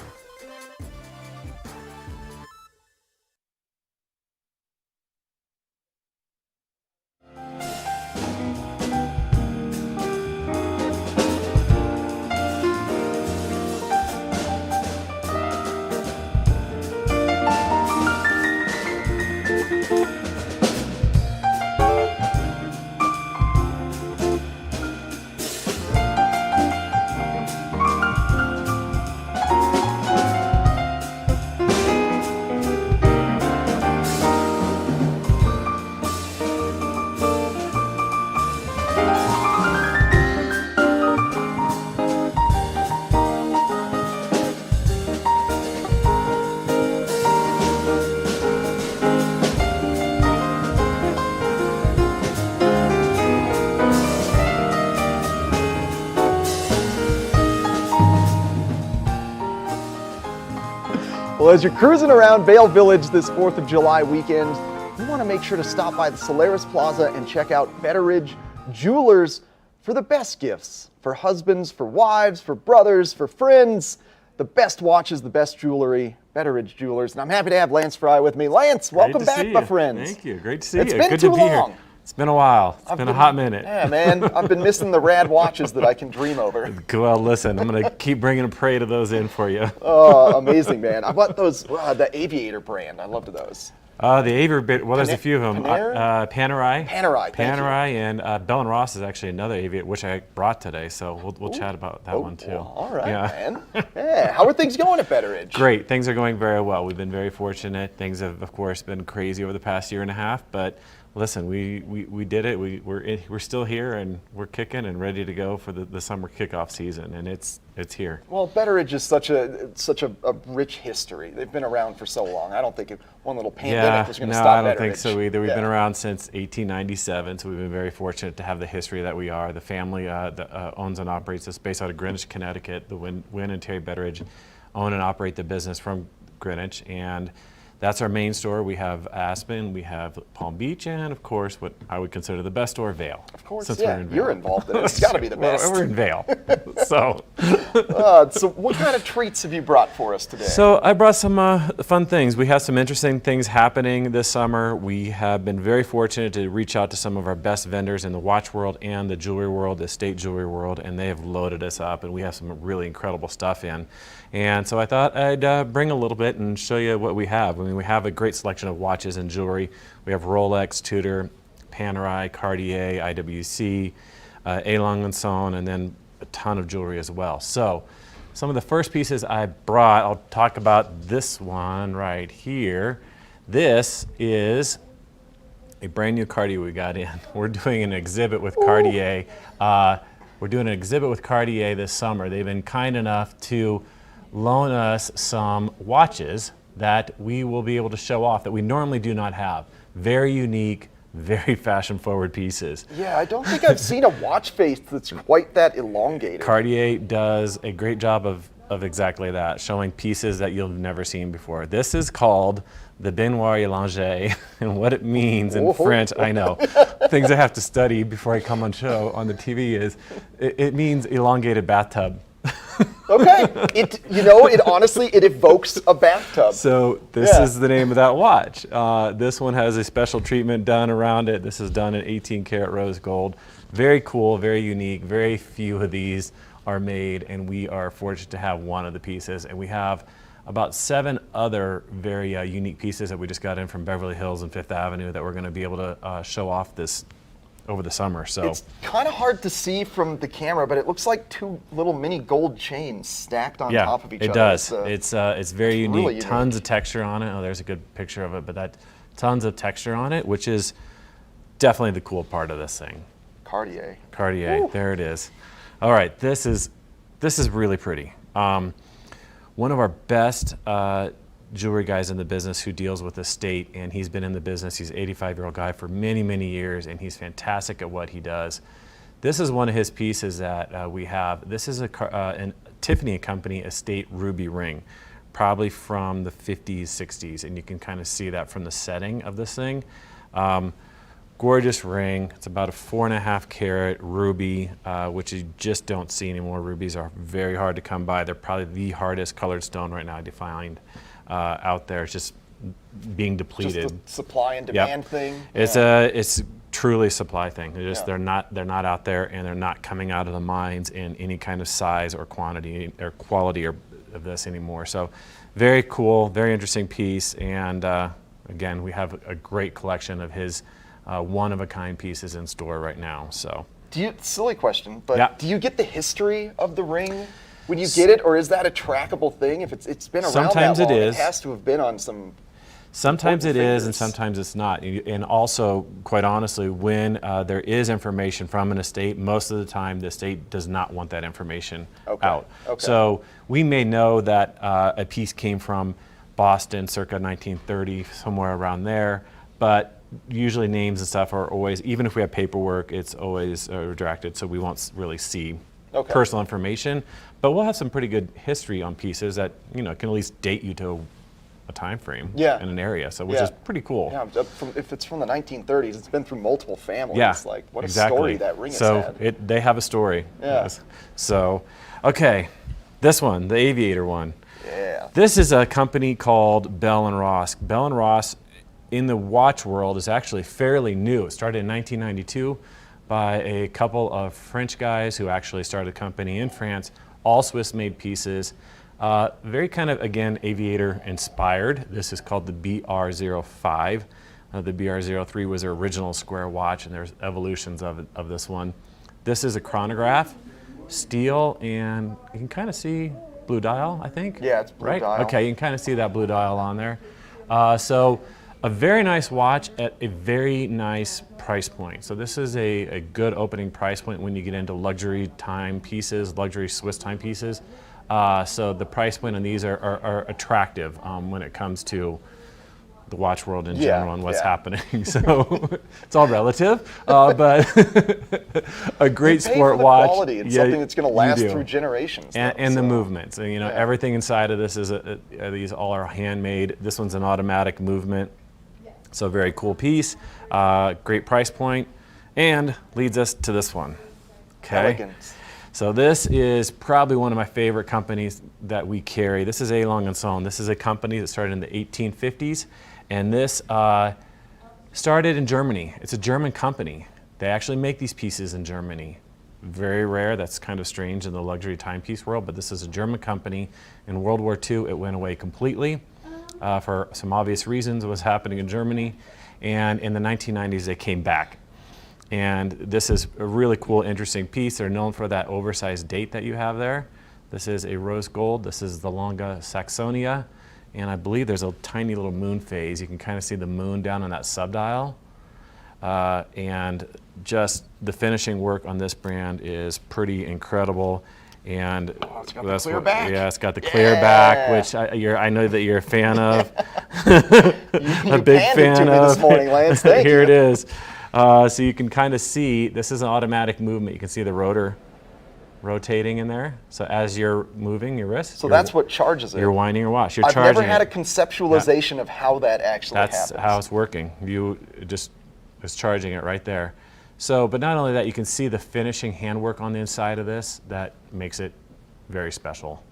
[SPEAKER 2] Well, as you're cruising around Vail Village this 4th of July weekend, you want to make sure to stop by the Solaris Plaza and check out Betteridge Jewelers for the best gifts. For husbands, for wives, for brothers, for friends. The best watches, the best jewelry, Betteridge Jewelers. And I'm happy to have Lance Fry with me. Lance, welcome back, my friend.
[SPEAKER 14] Thank you. Great to see you.
[SPEAKER 2] It's been
[SPEAKER 14] Good
[SPEAKER 2] too
[SPEAKER 14] to be
[SPEAKER 2] long.
[SPEAKER 14] here. It's been a while. It's been a hot minute.
[SPEAKER 2] Yeah, man. I've been missing the rad watches that I can dream over.
[SPEAKER 14] Well, listen, I'm going to keep bringing a parade of those in for you.
[SPEAKER 2] Oh, amazing, man. I bought those, the Aviator brand. I loved those.
[SPEAKER 14] The Aviator, well, there's a few of them.
[SPEAKER 2] Panerai?
[SPEAKER 14] Panerai,
[SPEAKER 2] thank you.
[SPEAKER 14] and Bell & Ross is actually another Aviator, which I brought today, so we'll chat about that one too.
[SPEAKER 2] Well, all right,
[SPEAKER 14] Yeah.
[SPEAKER 2] man. Yeah. How are things going at Betteridge?
[SPEAKER 14] Great. Things are going very well. We've been very fortunate. Things have, of course, been crazy over the past year and a half, but listen, we did it. We're still here, and we're kicking and ready to go for the summer kickoff season, and it's here.
[SPEAKER 2] Well, Betteridge is such a rich history. They've been around for so long. I don't think one little pandemic was going to stop
[SPEAKER 14] I don't
[SPEAKER 2] Betteridge.
[SPEAKER 14] think so either. We've been around since 1897, so we've been very fortunate to have the history that we are. The family that owns and operates this based out of Greenwich, Connecticut. The Wynn and Terry Betteridge own and operate the business from Greenwich, and that's our main store. We have Aspen, we have Palm Beach, and of course, what I would consider the best store, Vail.
[SPEAKER 2] Of course,
[SPEAKER 14] Since
[SPEAKER 2] yeah. You're involved in it. It's got to be the best.
[SPEAKER 14] We're in Vail. So
[SPEAKER 2] what kind of treats have you brought for us today?
[SPEAKER 14] So I brought some fun things. We have some interesting things happening this summer. We have been very fortunate to reach out to some of our best vendors in the watch world and the jewelry world, the estate jewelry world, and they have loaded us up, and we have some really incredible stuff in. And so I thought I'd bring a little bit and show you what we have. I mean, we have a great selection of watches and jewelry. We have Rolex, Tudor, Panerai, Cartier, IWC, A. Lange & Son, and then a ton of jewelry as well. So some of the first pieces I brought, I'll talk about this one right here. This is a brand new Cartier we got in. We're doing an exhibit with Cartier. We're doing an exhibit with Cartier this summer. They've been kind enough to loan us some watches that we will be able to show off that we normally do not have. Very unique, very fashion-forward pieces.
[SPEAKER 2] Yeah, I don't think I've seen a watch face that's quite that elongated.
[SPEAKER 14] Cartier does a great job of exactly that, showing pieces that you've never seen before. This is called the Baignoire Elongé, and what it means in French, I know. Things I have to study before I come on show on the TV is, it means elongated bathtub.
[SPEAKER 2] Okay, it honestly, it evokes a bathtub.
[SPEAKER 14] So this is the name of that watch. This one has a special treatment done around it. This is done in 18 karat rose gold. Very cool, very unique. Very few of these are made, and we are fortunate to have one of the pieces. And we have about 7 other very unique pieces that we just got in from Beverly Hills and Fifth Avenue that we're going to be able to show off this over the summer. So
[SPEAKER 2] it's kind of hard to see from the camera, but it looks like 2 little mini gold chains stacked on top of each other.
[SPEAKER 14] It does. It's very unique.
[SPEAKER 2] Really unique.
[SPEAKER 14] Tons of texture on it. Oh, there's a good picture of it, but that tons of texture on it, which is definitely the cool part of this thing.
[SPEAKER 2] Cartier.
[SPEAKER 14] Cartier. Woo. There it is. All right, this is really pretty. One of our best jewelry guys in the business who deals with the state, and he's been in the business. He's an 85-year-old guy for many, many years, and he's fantastic at what he does. This is one of his pieces that we have. This is a Tiffany & Company estate ruby ring, probably from the 50s, 60s, and you can kind of see that from the setting of this thing. Gorgeous ring. It's about a 4.5 carat ruby, which you just don't see anymore. Rubies are very hard to come by. They're probably the hardest colored stone right now to find out there. It's just being depleted.
[SPEAKER 2] Just a supply and demand thing.
[SPEAKER 14] It's truly a supply thing. They're not out there, and they're not coming out of the mines in any kind of size or quantity or quality of this anymore. So very cool, very interesting piece. And again, we have a great collection of his one-of-a-kind pieces in store right now. So,
[SPEAKER 2] silly question, but do you get the history of the ring when you get it, or is that a trackable thing? If it's been around
[SPEAKER 14] sometimes
[SPEAKER 2] that long,
[SPEAKER 14] it is.
[SPEAKER 2] It has to have been on some.
[SPEAKER 14] Sometimes it is, and sometimes it's not. And also, quite honestly, when there is information from an estate, most of the time the estate does not want that information out.
[SPEAKER 2] Okay.
[SPEAKER 14] So we may know that a piece came from Boston circa 1930, somewhere around there, but usually names and stuff are always, even if we have paperwork, it's always redacted, so we won't really see personal information. But we'll have some pretty good history on pieces that can at least date you to a time frame in an area, so which is pretty cool.
[SPEAKER 2] Yeah, if it's from the 1930s, it's been through multiple families.
[SPEAKER 14] Yeah,
[SPEAKER 2] like what a story that ring has had.
[SPEAKER 14] So they have a story.
[SPEAKER 2] Yeah.
[SPEAKER 14] Yes. So, okay, this one, the aviator one.
[SPEAKER 2] Yeah.
[SPEAKER 14] This is a company called Bell & Ross. Bell & Ross in the watch world is actually fairly new. It started in 1992 by a couple of French guys who actually started a company in France, all Swiss-made pieces. Very kind of, again, aviator inspired. This is called the BR-05. The BR-03 was their original square watch, and there's evolutions of this one. This is a chronograph, steel, and you can kind of see blue dial, I think?
[SPEAKER 2] Yeah, it's blue dial.
[SPEAKER 14] Okay, you can kind of see that blue dial on there. So a very nice watch at a very nice price point. So this is a good opening price point when you get into luxury timepieces, luxury Swiss timepieces. So the price point on these are attractive when it comes to the watch world in general and what's happening. So it's all relative, but a great sport watch.
[SPEAKER 2] Quality. It's something that's going to last through generations.
[SPEAKER 14] And the movements. And, everything inside of this is these all are handmade. This one's an automatic movement. So very cool piece, great price point, and leads us to this one. Okay.
[SPEAKER 2] Elegance.
[SPEAKER 14] So this is probably one of my favorite companies that we carry. This is A. Long & Son. This is a company that started in the 1850s, and this started in Germany. It's a German company. They actually make these pieces in Germany. Very rare. That's kind of strange in the luxury timepiece world, but this is a German company. In World War II, it went away completely. For some obvious reasons, what was happening in Germany, and in the 1990s they came back. And this is a really cool, interesting piece. They're known for that oversized date that you have there. This is a rose gold. This is the Longa Saxonia, and I believe there's a tiny little moon phase. You can kind of see the moon down on that subdial, and just the finishing work on this brand is pretty incredible. And
[SPEAKER 2] it's got the clear back.
[SPEAKER 14] Yeah, it's got the clear back, which I know that you're a fan of.
[SPEAKER 2] A
[SPEAKER 14] big fan of.
[SPEAKER 2] This morning, Lance. Thank
[SPEAKER 14] Here
[SPEAKER 2] you.
[SPEAKER 14] it is. So you can kind of see, this is an automatic movement. You can see the rotor rotating in there. So as you're moving your wrist.
[SPEAKER 2] So that's what charges it.
[SPEAKER 14] You're winding your watch. You're
[SPEAKER 2] I've
[SPEAKER 14] charging
[SPEAKER 2] never had a
[SPEAKER 14] it.
[SPEAKER 2] conceptualization of how that actually
[SPEAKER 14] That's
[SPEAKER 2] happens.
[SPEAKER 14] how it's working. You just is charging it right there. So, but not only that, you can see the finishing handwork on the inside of this that makes it very special.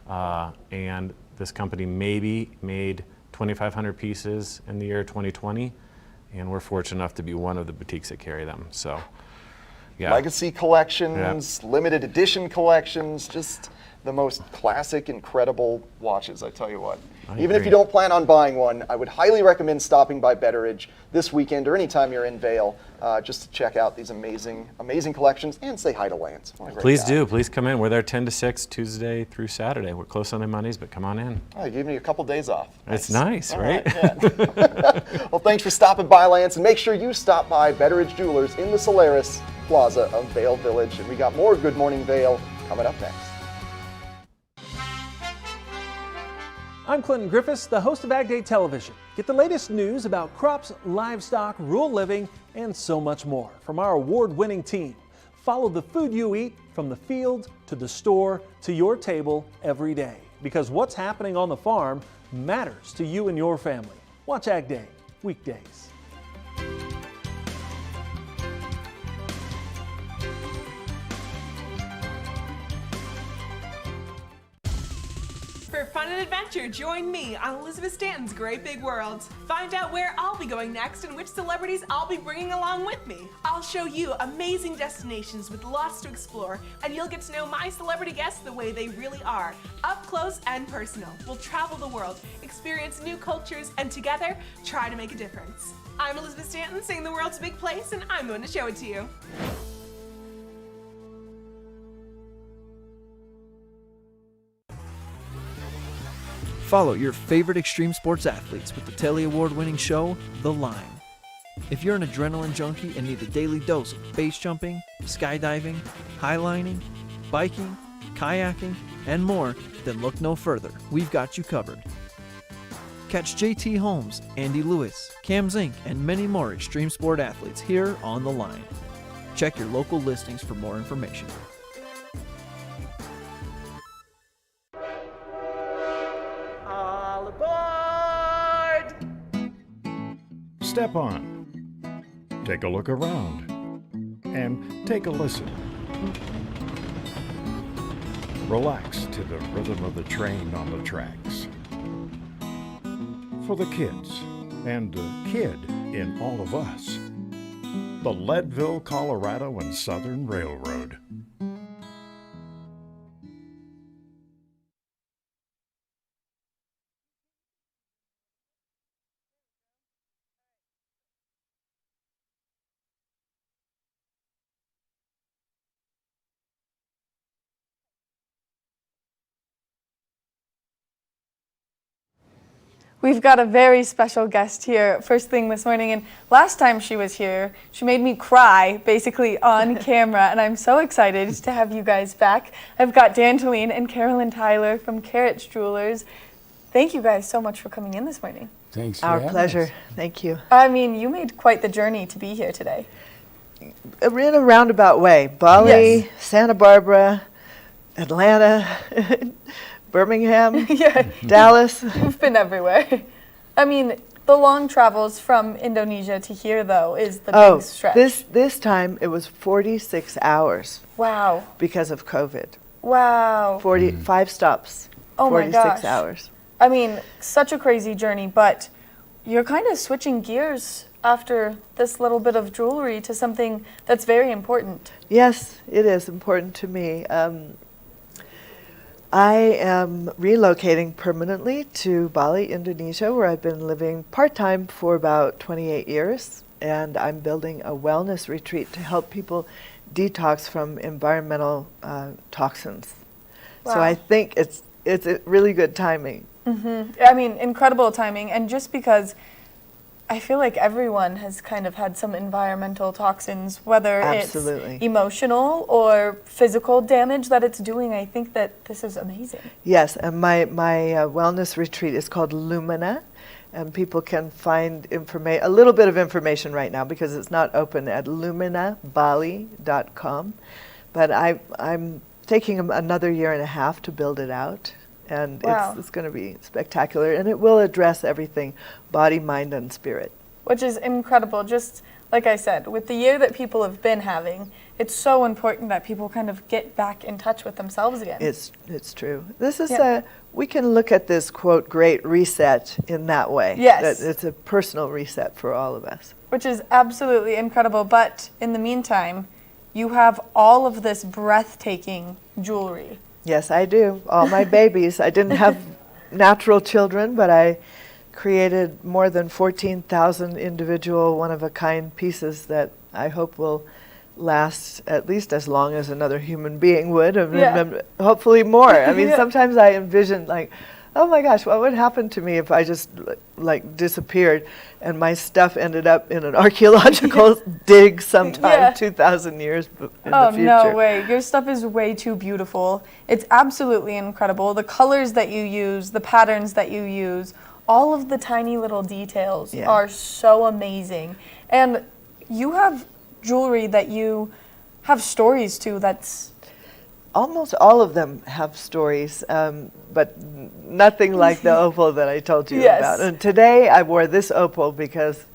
[SPEAKER 14] And this company maybe made 2,500 pieces in the year 2020, and we're fortunate enough to be one of the boutiques that carry them. So, Yeah.
[SPEAKER 2] Legacy collections, limited edition collections, just the most classic, incredible watches, I tell you what. Even if you don't plan on buying one, I would highly recommend stopping by Betteridge this weekend or anytime you're in Vail, just to check out these amazing, amazing collections and say hi to Lance.
[SPEAKER 14] Please do. Please come in. We're there 10 to 6, Tuesday through Saturday. We're closed Sunday, Mondays, but come on in.
[SPEAKER 2] Oh, you gave me a couple days off.
[SPEAKER 14] It's nice, right?
[SPEAKER 2] Yeah. Well, thanks for stopping by, Lance, and make sure you stop by Betteridge Jewelers in the Solaris Plaza of Vail Village. And we got more Good Morning Vail coming up next.
[SPEAKER 4] I'm Clinton Griffiths, the host of Ag Day Television. Get the latest news about crops, livestock, rural living, and so much more from our award-winning team. Follow the food you eat from the field to the store to your table every day. Because what's happening on the farm matters to you and your family. Watch Ag Day weekdays.
[SPEAKER 10] For fun and adventure, join me on Elizabeth Stanton's Great Big World. Find out where I'll be going next and which celebrities I'll be bringing along with me. I'll show you amazing destinations with lots to explore, and you'll get to know my celebrity guests the way they really are, up close and personal. We'll travel the world, experience new cultures, and together, try to make a difference. I'm Elizabeth Stanton, saying the world's a big place, and I'm going to show it to you.
[SPEAKER 6] Follow your favorite extreme sports athletes with the Telly Award-winning show, The Line. If you're an adrenaline junkie and need a daily dose of base jumping, skydiving, highlining, biking, kayaking, and more, then look no further. We've got you covered. Catch JT Holmes, Andy Lewis, Cam Zink, and many more extreme sport athletes here on The Line. Check your local listings for more information.
[SPEAKER 9] All aboard!
[SPEAKER 5] Step on. Take a look around. And take a listen. Relax to the rhythm of the train on the tracks. For the kids, and the kid in all of us. The Leadville, Colorado and Southern Railroad.
[SPEAKER 3] We've got a very special guest here first thing this morning, and last time she was here, she made me cry basically on camera, and I'm so excited to have you guys back. I've got Dan Talene and Carolyn Tyler from Karats Jewelers. Thank you guys so much for coming in this morning.
[SPEAKER 15] Thanks for
[SPEAKER 9] Our
[SPEAKER 15] having
[SPEAKER 9] pleasure.
[SPEAKER 15] us.
[SPEAKER 9] Thank you.
[SPEAKER 3] I mean, you made quite the journey to be here today.
[SPEAKER 9] In a roundabout way. Bali,
[SPEAKER 3] Yes.
[SPEAKER 9] Santa Barbara, Atlanta, Birmingham,
[SPEAKER 3] Yeah.
[SPEAKER 9] Dallas.
[SPEAKER 3] You've been everywhere. I mean, the long travels from Indonesia to here, though, is the big stretch.
[SPEAKER 9] This time it was 46 hours.
[SPEAKER 3] Wow.
[SPEAKER 9] Because of COVID.
[SPEAKER 3] Wow.
[SPEAKER 9] 45 stops.
[SPEAKER 3] Oh my
[SPEAKER 9] 46
[SPEAKER 3] gosh.
[SPEAKER 9] hours.
[SPEAKER 3] I mean, such a crazy journey, but you're kind of switching gears after this little bit of jewelry to something that's very important.
[SPEAKER 9] Yes, it is important to me. I am relocating permanently to Bali, Indonesia, where I've been living part-time for about 28 years, and I'm building a wellness retreat to help people detox from environmental toxins.
[SPEAKER 3] Wow.
[SPEAKER 9] So I think it's a really good timing.
[SPEAKER 3] Mm-hmm. I mean, incredible timing, and just because I feel like everyone has kind of had some environmental toxins, whether
[SPEAKER 9] Absolutely.
[SPEAKER 3] it's emotional or physical damage that it's doing. I think that this is amazing.
[SPEAKER 9] Yes, and my wellness retreat is called Lumina, and people can find a little bit of information right now because it's not open at luminabali.com. But I'm taking another year and a half to build it out. And
[SPEAKER 3] Wow.
[SPEAKER 9] it's going to be spectacular, and it will address everything, body, mind, and spirit.
[SPEAKER 3] Which is incredible. Just like I said, with the year that people have been having, it's so important that people kind of get back in touch with themselves again.
[SPEAKER 9] It's true. This is
[SPEAKER 3] Yeah.
[SPEAKER 9] we can look at this, quote, great reset in that way.
[SPEAKER 3] Yes.
[SPEAKER 9] That it's a personal reset for all of us.
[SPEAKER 3] Which is absolutely incredible. But in the meantime, you have all of this breathtaking jewelry.
[SPEAKER 15] Yes, I do. All my babies. I didn't have natural children, but I created more than 14,000 individual one-of-a-kind pieces that I hope will last at least as long as another human being would, and hopefully more. I mean, sometimes I envision like, oh my gosh, what would happen to me if I just like disappeared and my stuff ended up in an archaeological dig sometime 2,000 years in the future?
[SPEAKER 3] Oh, no way. Your stuff is way too beautiful. It's absolutely incredible. The colors that you use, the patterns that you use, all of the tiny little details are so amazing. And you have jewelry that you have stories to. That's
[SPEAKER 15] almost all of them have stories, but nothing like the opal that I told you about. And today I wore this opal because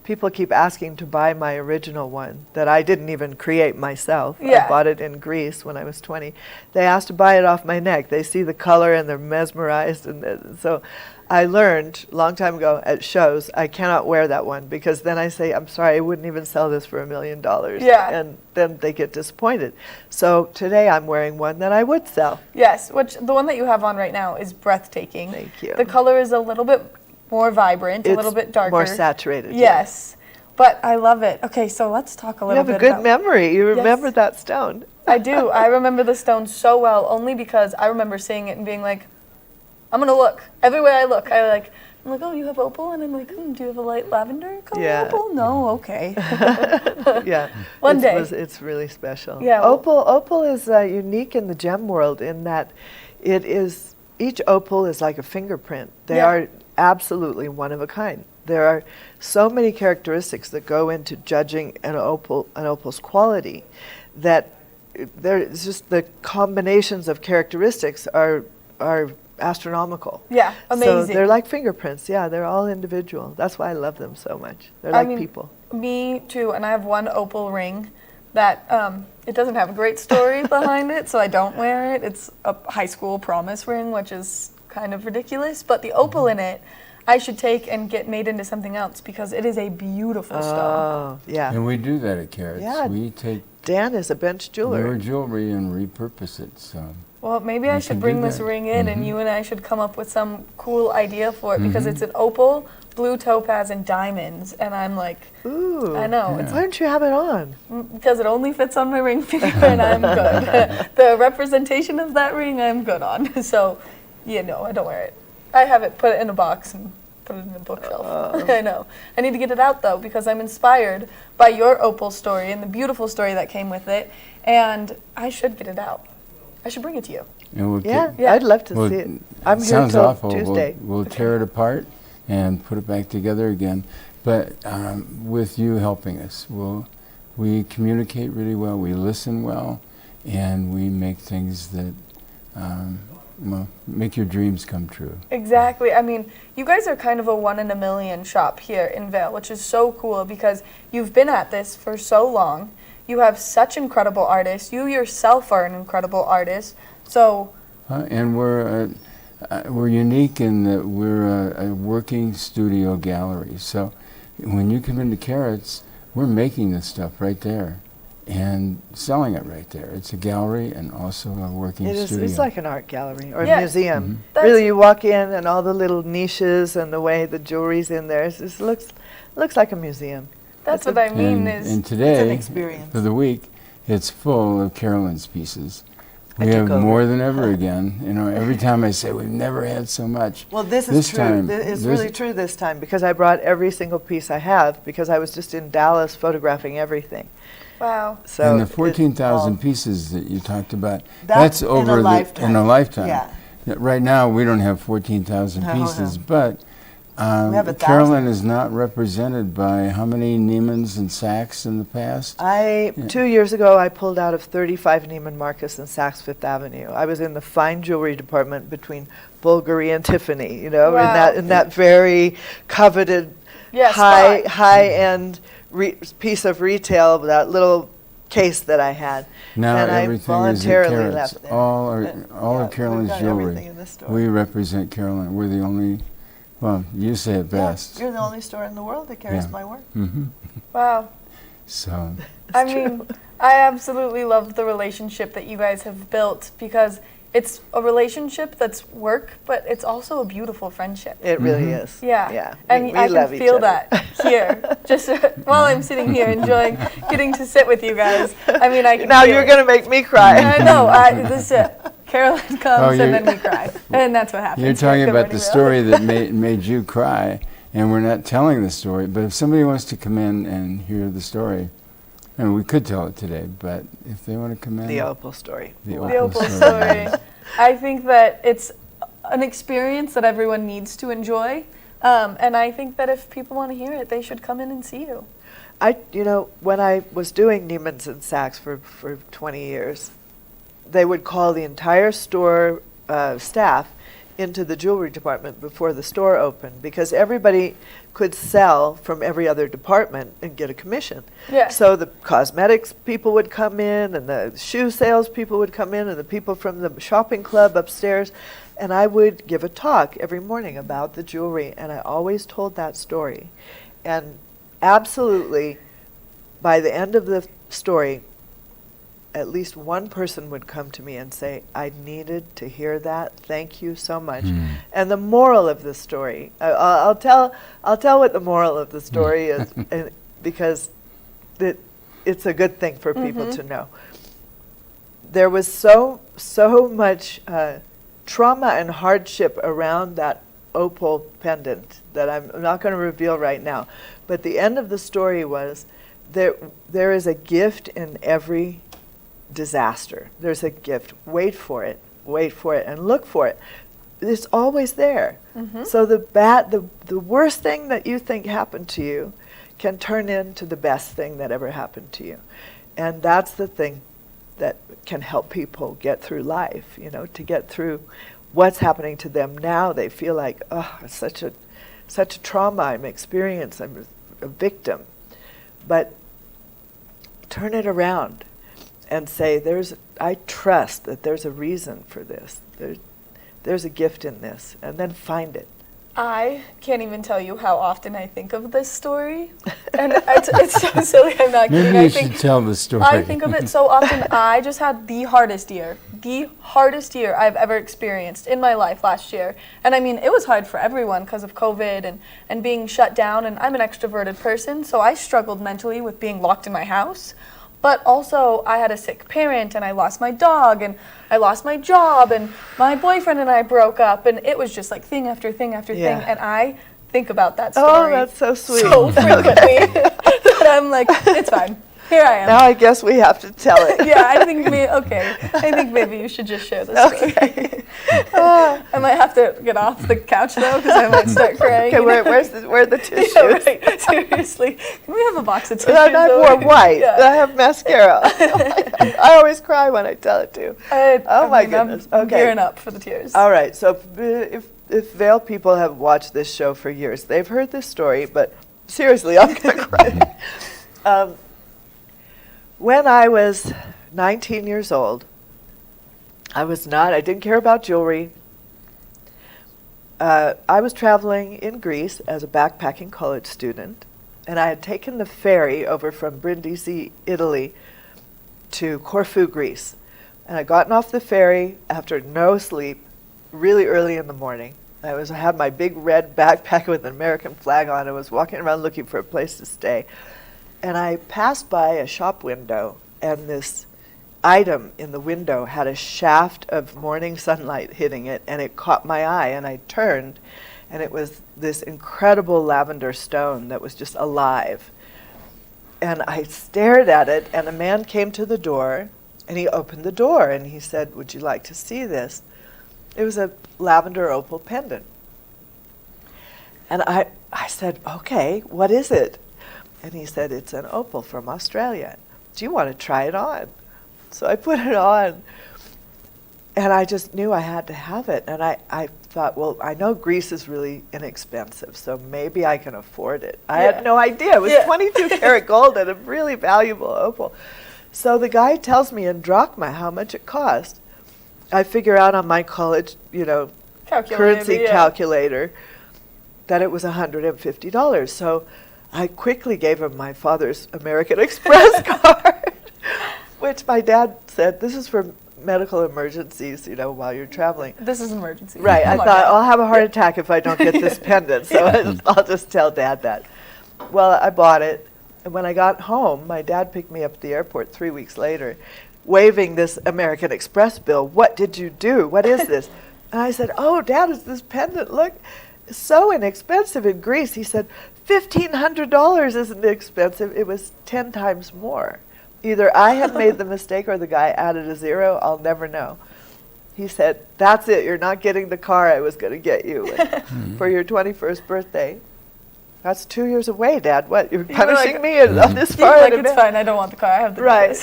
[SPEAKER 15] people keep asking to buy my original one that I didn't even create myself. I bought it in Greece when I was 20. They asked to buy it off my neck. They see the color and they're mesmerized. And so I learned a long time ago at shows, I cannot wear that one because then I say, I'm sorry, I wouldn't even sell this for $1 million. And then they get disappointed. So today I'm wearing one that I would sell.
[SPEAKER 3] Yes, which the one that you have on right now is breathtaking.
[SPEAKER 15] Thank you.
[SPEAKER 3] The color is a little bit more vibrant, a little bit darker.
[SPEAKER 15] More saturated.
[SPEAKER 3] Yes. But I love it. Okay, so let's talk a little bit about...
[SPEAKER 15] You have a good memory. You remember that stone.
[SPEAKER 3] I do. I remember the stone so well, only because I remember seeing it and being like, I'm going to look. Everywhere I look, I'm like, oh, you have opal? And I'm like, do you have a light lavender color opal? No, okay. One day.
[SPEAKER 15] It's really special.
[SPEAKER 3] Yeah.
[SPEAKER 15] Opal is unique in the gem world in that it is, each opal is like a fingerprint. They are absolutely one of a kind. There are so many characteristics that go into judging an opal's quality that there's just the combinations of characteristics are astronomical.
[SPEAKER 3] Yeah, amazing.
[SPEAKER 15] So they're like fingerprints. Yeah, they're all individual. That's why I love them so much. They're like people.
[SPEAKER 3] Me too, and I have one opal ring that it doesn't have a great story behind it, so I don't wear it. It's a high school promise ring, which is kind of ridiculous, but the opal in it, I should take and get made into something else because it is a beautiful stone.
[SPEAKER 15] Oh, yeah.
[SPEAKER 16] And we do that at Karats.
[SPEAKER 15] Yeah.
[SPEAKER 16] We take
[SPEAKER 15] Dan is a bench jeweler.
[SPEAKER 16] your jewelry and repurpose it. So
[SPEAKER 3] well, maybe I should bring this ring in and you and I should come up with some cool idea for it because it's an opal, blue topaz, and diamonds. And I'm like,
[SPEAKER 15] ooh,
[SPEAKER 3] I know.
[SPEAKER 15] Why don't you have it on?
[SPEAKER 3] Because it only fits on my ring finger and I'm good. The representation of that ring I'm good on. So, I don't wear it. I have it, put it in a box and put it in a bookshelf. I know. I need to get it out though because I'm inspired by your opal story and the beautiful story that came with it. And I should get it out. I should bring it to you.
[SPEAKER 16] And
[SPEAKER 15] I'd love to see it. I'm here
[SPEAKER 16] sounds
[SPEAKER 15] till
[SPEAKER 16] awful.
[SPEAKER 15] Tuesday.
[SPEAKER 16] We'll tear it apart and put it back together again. But with you helping us, we communicate really well, we listen well, and we make things that make your dreams come true.
[SPEAKER 3] Exactly. I mean, you guys are kind of a 1 in a million shop here in Vail, which is so cool because you've been at this for so long. You have such incredible artists. You yourself are an incredible artist. So.
[SPEAKER 16] And we're unique in that we're a working studio gallery. So when you come into Karats, we're making this stuff right there and selling it right there. It's a gallery and also a working studio.
[SPEAKER 15] It's like an art gallery or a museum. Really, you walk in and all the little niches and the way the jewelry's in there, it just looks like a museum.
[SPEAKER 3] That's what I mean.
[SPEAKER 16] And today,
[SPEAKER 15] it's an experience.
[SPEAKER 16] for the week, it's full of Carolyn's pieces. We have more than ever again. Every time I say we've never had so much.
[SPEAKER 15] Well, this is true. It's really true this time because I brought every single piece I have because I was just in Dallas photographing everything.
[SPEAKER 3] Wow.
[SPEAKER 16] So and the 14,000 pieces that you talked about, that's over in a lifetime.
[SPEAKER 15] Yeah.
[SPEAKER 16] Right now we don't have 14,000 pieces, but Carolyn is not represented by how many Neiman's and Saks in the past?
[SPEAKER 15] 2 years ago, I pulled out of 35 Neiman Marcus and Saks Fifth Avenue. I was in the fine jewelry department between Bulgari and Tiffany, in that very coveted high-end piece of retail, that little case that I had.
[SPEAKER 16] Now
[SPEAKER 15] and
[SPEAKER 16] everything
[SPEAKER 15] I voluntarily
[SPEAKER 16] is
[SPEAKER 15] left there.
[SPEAKER 16] All of Carolyn's jewelry. We represent Carolyn. We're the only. Well, you say it best.
[SPEAKER 15] You're the only store in the world that carries my work.
[SPEAKER 3] Wow.
[SPEAKER 16] So
[SPEAKER 3] I mean, I absolutely love the relationship that you guys have built because it's a relationship that's work, but it's also a beautiful friendship.
[SPEAKER 15] It really is.
[SPEAKER 3] Yeah.
[SPEAKER 15] Yeah.
[SPEAKER 3] And
[SPEAKER 15] We
[SPEAKER 3] I
[SPEAKER 15] love
[SPEAKER 3] can
[SPEAKER 15] each
[SPEAKER 3] feel
[SPEAKER 15] other.
[SPEAKER 3] that here, just while I'm sitting here enjoying getting to sit with you guys. I mean, I can
[SPEAKER 15] Now
[SPEAKER 3] feel
[SPEAKER 15] you're
[SPEAKER 3] it.
[SPEAKER 15] going to make me cry.
[SPEAKER 3] I know. This is it. Caroline comes and then we cry. And that's what happens.
[SPEAKER 16] you're talking about the story that made you cry, and we're not telling the story. But if somebody wants to come in and hear the story, and we could tell it today, but if they want to come in.
[SPEAKER 15] The Opal story.
[SPEAKER 16] The
[SPEAKER 3] Opal story. I think that it's an experience that everyone needs to enjoy. And I think that if people want to hear it, they should come in and see you.
[SPEAKER 15] When I was doing Neiman's and Saks for 20 years, they would call the entire store staff into the jewelry department before the store opened because everybody could sell from every other department and get a commission.
[SPEAKER 3] Yeah.
[SPEAKER 15] So the cosmetics people would come in and the shoe sales people would come in and the people from the shopping club upstairs, and I would give a talk every morning about the jewelry, and I always told that story. And absolutely, by the end of the story, at least one person would come to me and say, I needed to hear that. Thank you so much. And the moral of the story, I'll tell what the moral of the story is because it's a good thing for people to know. There was so much trauma and hardship around that opal pendant that I'm not going to reveal right now. But the end of the story was there is a gift in every disaster. There's a gift. Wait for it, and look for it. It's always there. So the worst thing that you think happened to you can turn into the best thing that ever happened to you. And that's the thing that can help people get through life, to get through what's happening to them now. They feel like, oh, it's such a trauma I'm experiencing. I'm a victim. But turn it around and say, I trust that there's a reason for this. There's a gift in this, and then find it.
[SPEAKER 3] I can't even tell you how often I think of this story. And it's so silly, I'm not kidding.
[SPEAKER 16] Maybe you should tell the story.
[SPEAKER 3] I think of it so often. I just had the hardest year I've ever experienced in my life last year. And I mean, it was hard for everyone because of COVID and being shut down. And I'm an extroverted person, so I struggled mentally with being locked in my house. But also, I had a sick parent, and I lost my dog, and I lost my job, and my boyfriend and I broke up, and it was just like thing after thing after thing. And I think about that story.
[SPEAKER 15] Oh, that's so sweet.
[SPEAKER 3] So frequently that I'm like, it's fine. Here I am.
[SPEAKER 15] Now I guess we have to tell it.
[SPEAKER 3] Yeah, I think maybe you should just share the story.
[SPEAKER 15] Okay.
[SPEAKER 3] I might have to get off the couch though, because I might start crying.
[SPEAKER 15] Okay, where are the tissues?
[SPEAKER 3] Yeah, right. Seriously, can we have a box of tissues?
[SPEAKER 15] I wore white.
[SPEAKER 3] Yeah.
[SPEAKER 15] I have mascara. I always cry when I tell it to. My goodness.
[SPEAKER 3] I'm
[SPEAKER 15] Okay.
[SPEAKER 3] gearing up for the tears.
[SPEAKER 15] All right. So if Vail people have watched this show for years, they've heard this story. But seriously, I'm gonna cry. When I was 19 years old, I didn't care about jewelry. I was traveling in Greece as a backpacking college student, and I had taken the ferry over from Brindisi, Italy, to Corfu, Greece. And I'd gotten off the ferry after no sleep, really early in the morning. I had my big red backpack with an American flag on. I was walking around looking for a place to stay. And I passed by a shop window, and this item in the window had a shaft of morning sunlight hitting it, and it caught my eye, and I turned, and it was this incredible lavender stone that was just alive. And I stared at it, and a man came to the door, and he opened the door, and he said, "Would you like to see this?" It was a lavender opal pendant. And I said, "Okay, what is it?" And he said, "It's an opal from Australia. Do you want to try it on?" So I put it on, and I just knew I had to have it. And I thought, well, I know Greece is really inexpensive, so maybe I can afford it. I had no idea. It was 22 karat gold and a really valuable opal. So the guy tells me in drachma how much it cost. I figure out on my college, currency calculator that it was $150. So I quickly gave him my father's American Express card, which my dad said, this is for medical emergencies, you know, while you're traveling.
[SPEAKER 3] This is an emergency.
[SPEAKER 15] Right. I thought, I'll have a heart attack if I don't get this pendant, so I'll just tell Dad that. Well, I bought it, and when I got home, my dad picked me up at the airport 3 weeks later, waving this American Express bill. What did you do? What is this? And I said, oh, Dad, is this pendant? Look, it's so inexpensive in Greece. He said, $1,500 isn't expensive. It was 10 times more. Either I had made the mistake or the guy added a zero. I'll never know. He said, that's it. You're not getting the car I was going to get you for your 21st birthday. That's 2 years away, Dad. What? You're punishing me on this far?
[SPEAKER 3] Like, it's fine. I don't want the car. I have the
[SPEAKER 15] right.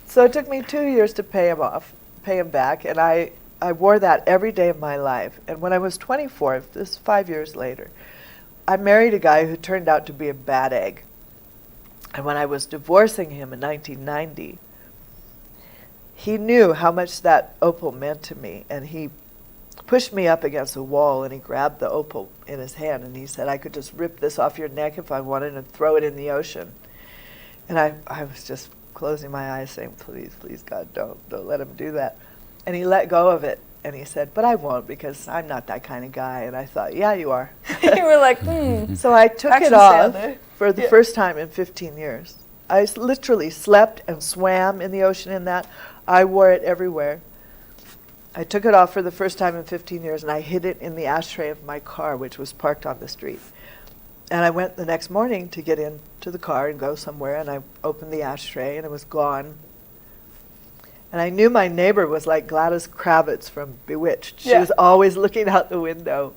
[SPEAKER 15] So it took me 2 years to pay him back, and I wore that every day of my life. And when I was 24, this is 5 years later, I married a guy who turned out to be a bad egg. And when I was divorcing him in 1990, he knew how much that opal meant to me, and he pushed me up against a wall, and he grabbed the opal in his hand, and he said, I could just rip this off your neck if I wanted and throw it in the ocean. And I was just closing my eyes saying, please, please, God, don't let him do that. And he let go of it, and he said, but I won't, because I'm not that kind of guy. And I thought, yeah, you are.
[SPEAKER 3] You were like,
[SPEAKER 15] So I took it off for the first time in 15 years. I literally slept and swam in the ocean in that. I wore it everywhere. I took it off for the first time in 15 years, and I hid it in the ashtray of my car, which was parked on the street. And I went the next morning to get into the car and go somewhere, and I opened the ashtray, and it was gone. And I knew my neighbor was like Gladys Kravitz from Bewitched. She was always looking out the window,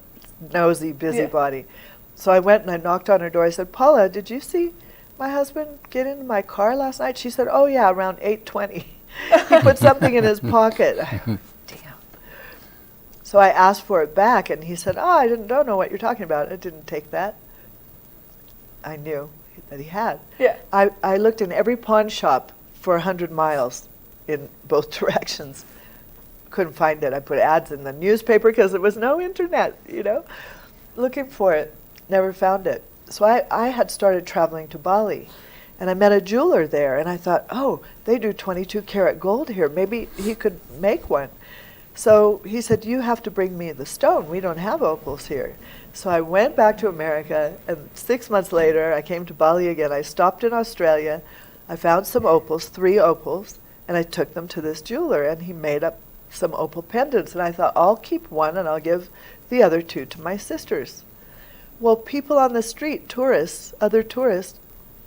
[SPEAKER 15] nosy, busybody. So I went and I knocked on her door. I said, Paula, did you see my husband get into my car last night? She said, oh, yeah, around 8:20. He put something in his pocket. Damn. So I asked for it back, and he said, oh, I don't know what you're talking about. I didn't take that. I knew that he had.
[SPEAKER 3] Yeah.
[SPEAKER 15] I looked in every pawn shop for 100 miles in both directions. Couldn't find it. I put ads in the newspaper because there was no internet, you know, looking for it. Never found it. So I had started traveling to Bali, and I met a jeweler there, and I thought, oh, they do 22 karat gold here. Maybe he could make one. So he said, you have to bring me the stone. We don't have opals here. So I went back to America, and 6 months later, I came to Bali again. I stopped in Australia. I found some opals, 3 opals, and I took them to this jeweler, and he made up some opal pendants. And I thought, I'll keep one, and I'll give the other 2 to my sisters. Well, people on the street, tourists, other tourists,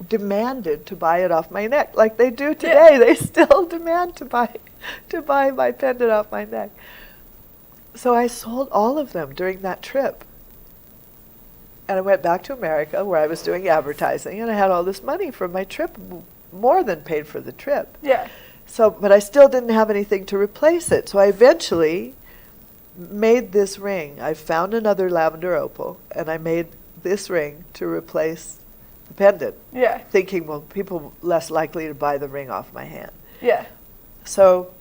[SPEAKER 15] demanded to buy it off my neck, like they do today. They still demand to buy my pendant off my neck. So I sold all of them during that trip. And I went back to America where I was doing advertising, and I had all this money from my trip, more than paid for the trip.
[SPEAKER 3] Yeah.
[SPEAKER 15] So, but I still didn't have anything to replace it. So I eventually made this ring. I found another lavender opal, and I made this ring to replace the pendant.
[SPEAKER 3] Yeah.
[SPEAKER 15] Thinking, well, people less likely to buy the ring off my hand.
[SPEAKER 3] Yeah.
[SPEAKER 15] So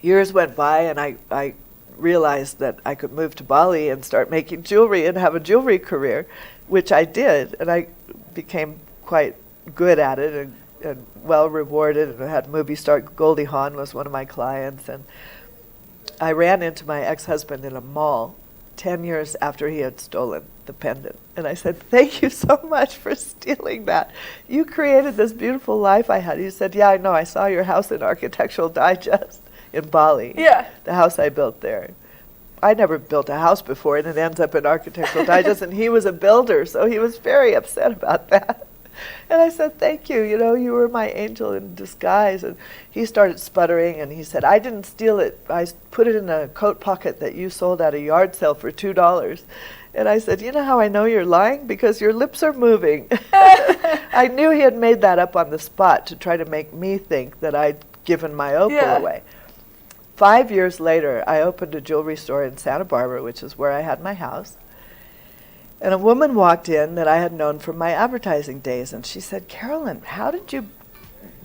[SPEAKER 15] years went by, and I realized that I could move to Bali and start making jewelry and have a jewelry career, which I did, and I became quite good at it and well rewarded, and I had movie star Goldie Hawn was one of my clients, and I ran into my ex-husband in a mall 10 years after he had stolen the pendant. And I said, thank you so much for stealing that. You created this beautiful life I had. He said, yeah, I know. I saw your house in Architectural Digest in Bali.
[SPEAKER 3] Yeah.
[SPEAKER 15] The house I built there. I never built a house before, and it ends up in Architectural Digest, and he was a builder, so he was very upset about that. And I said, thank you, you know, you were my angel in disguise. And he started sputtering, and he said, I didn't steal it. I put it in a coat pocket that you sold at a yard sale for $2. And I said, you know how I know you're lying? Because your lips are moving. I knew he had made that up on the spot to try to make me think that I'd given my opal away. 5 years later, I opened a jewelry store in Santa Barbara, which is where I had my house. And a woman walked in that I had known from my advertising days, and she said, Carolyn, how did you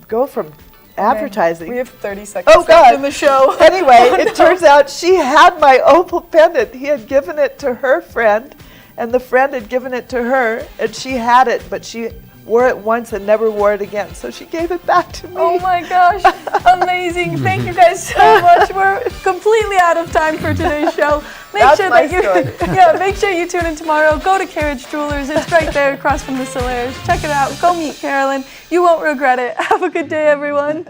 [SPEAKER 15] go from advertising?
[SPEAKER 3] We have 30 seconds left in the show.
[SPEAKER 15] Anyway, it turns out she had my opal pendant. He had given it to her friend, and the friend had given it to her, and she had it, but she wore it once and never wore it again. So she gave it back to me.
[SPEAKER 3] Oh my gosh, amazing. Thank you guys so much. We're completely out of time for today's show. Make sure you tune in tomorrow. Go to Betteridge Jewelers. It's right there across from the Solaires. Check it out. Go meet Carolyn. You won't regret it. Have a good day, everyone.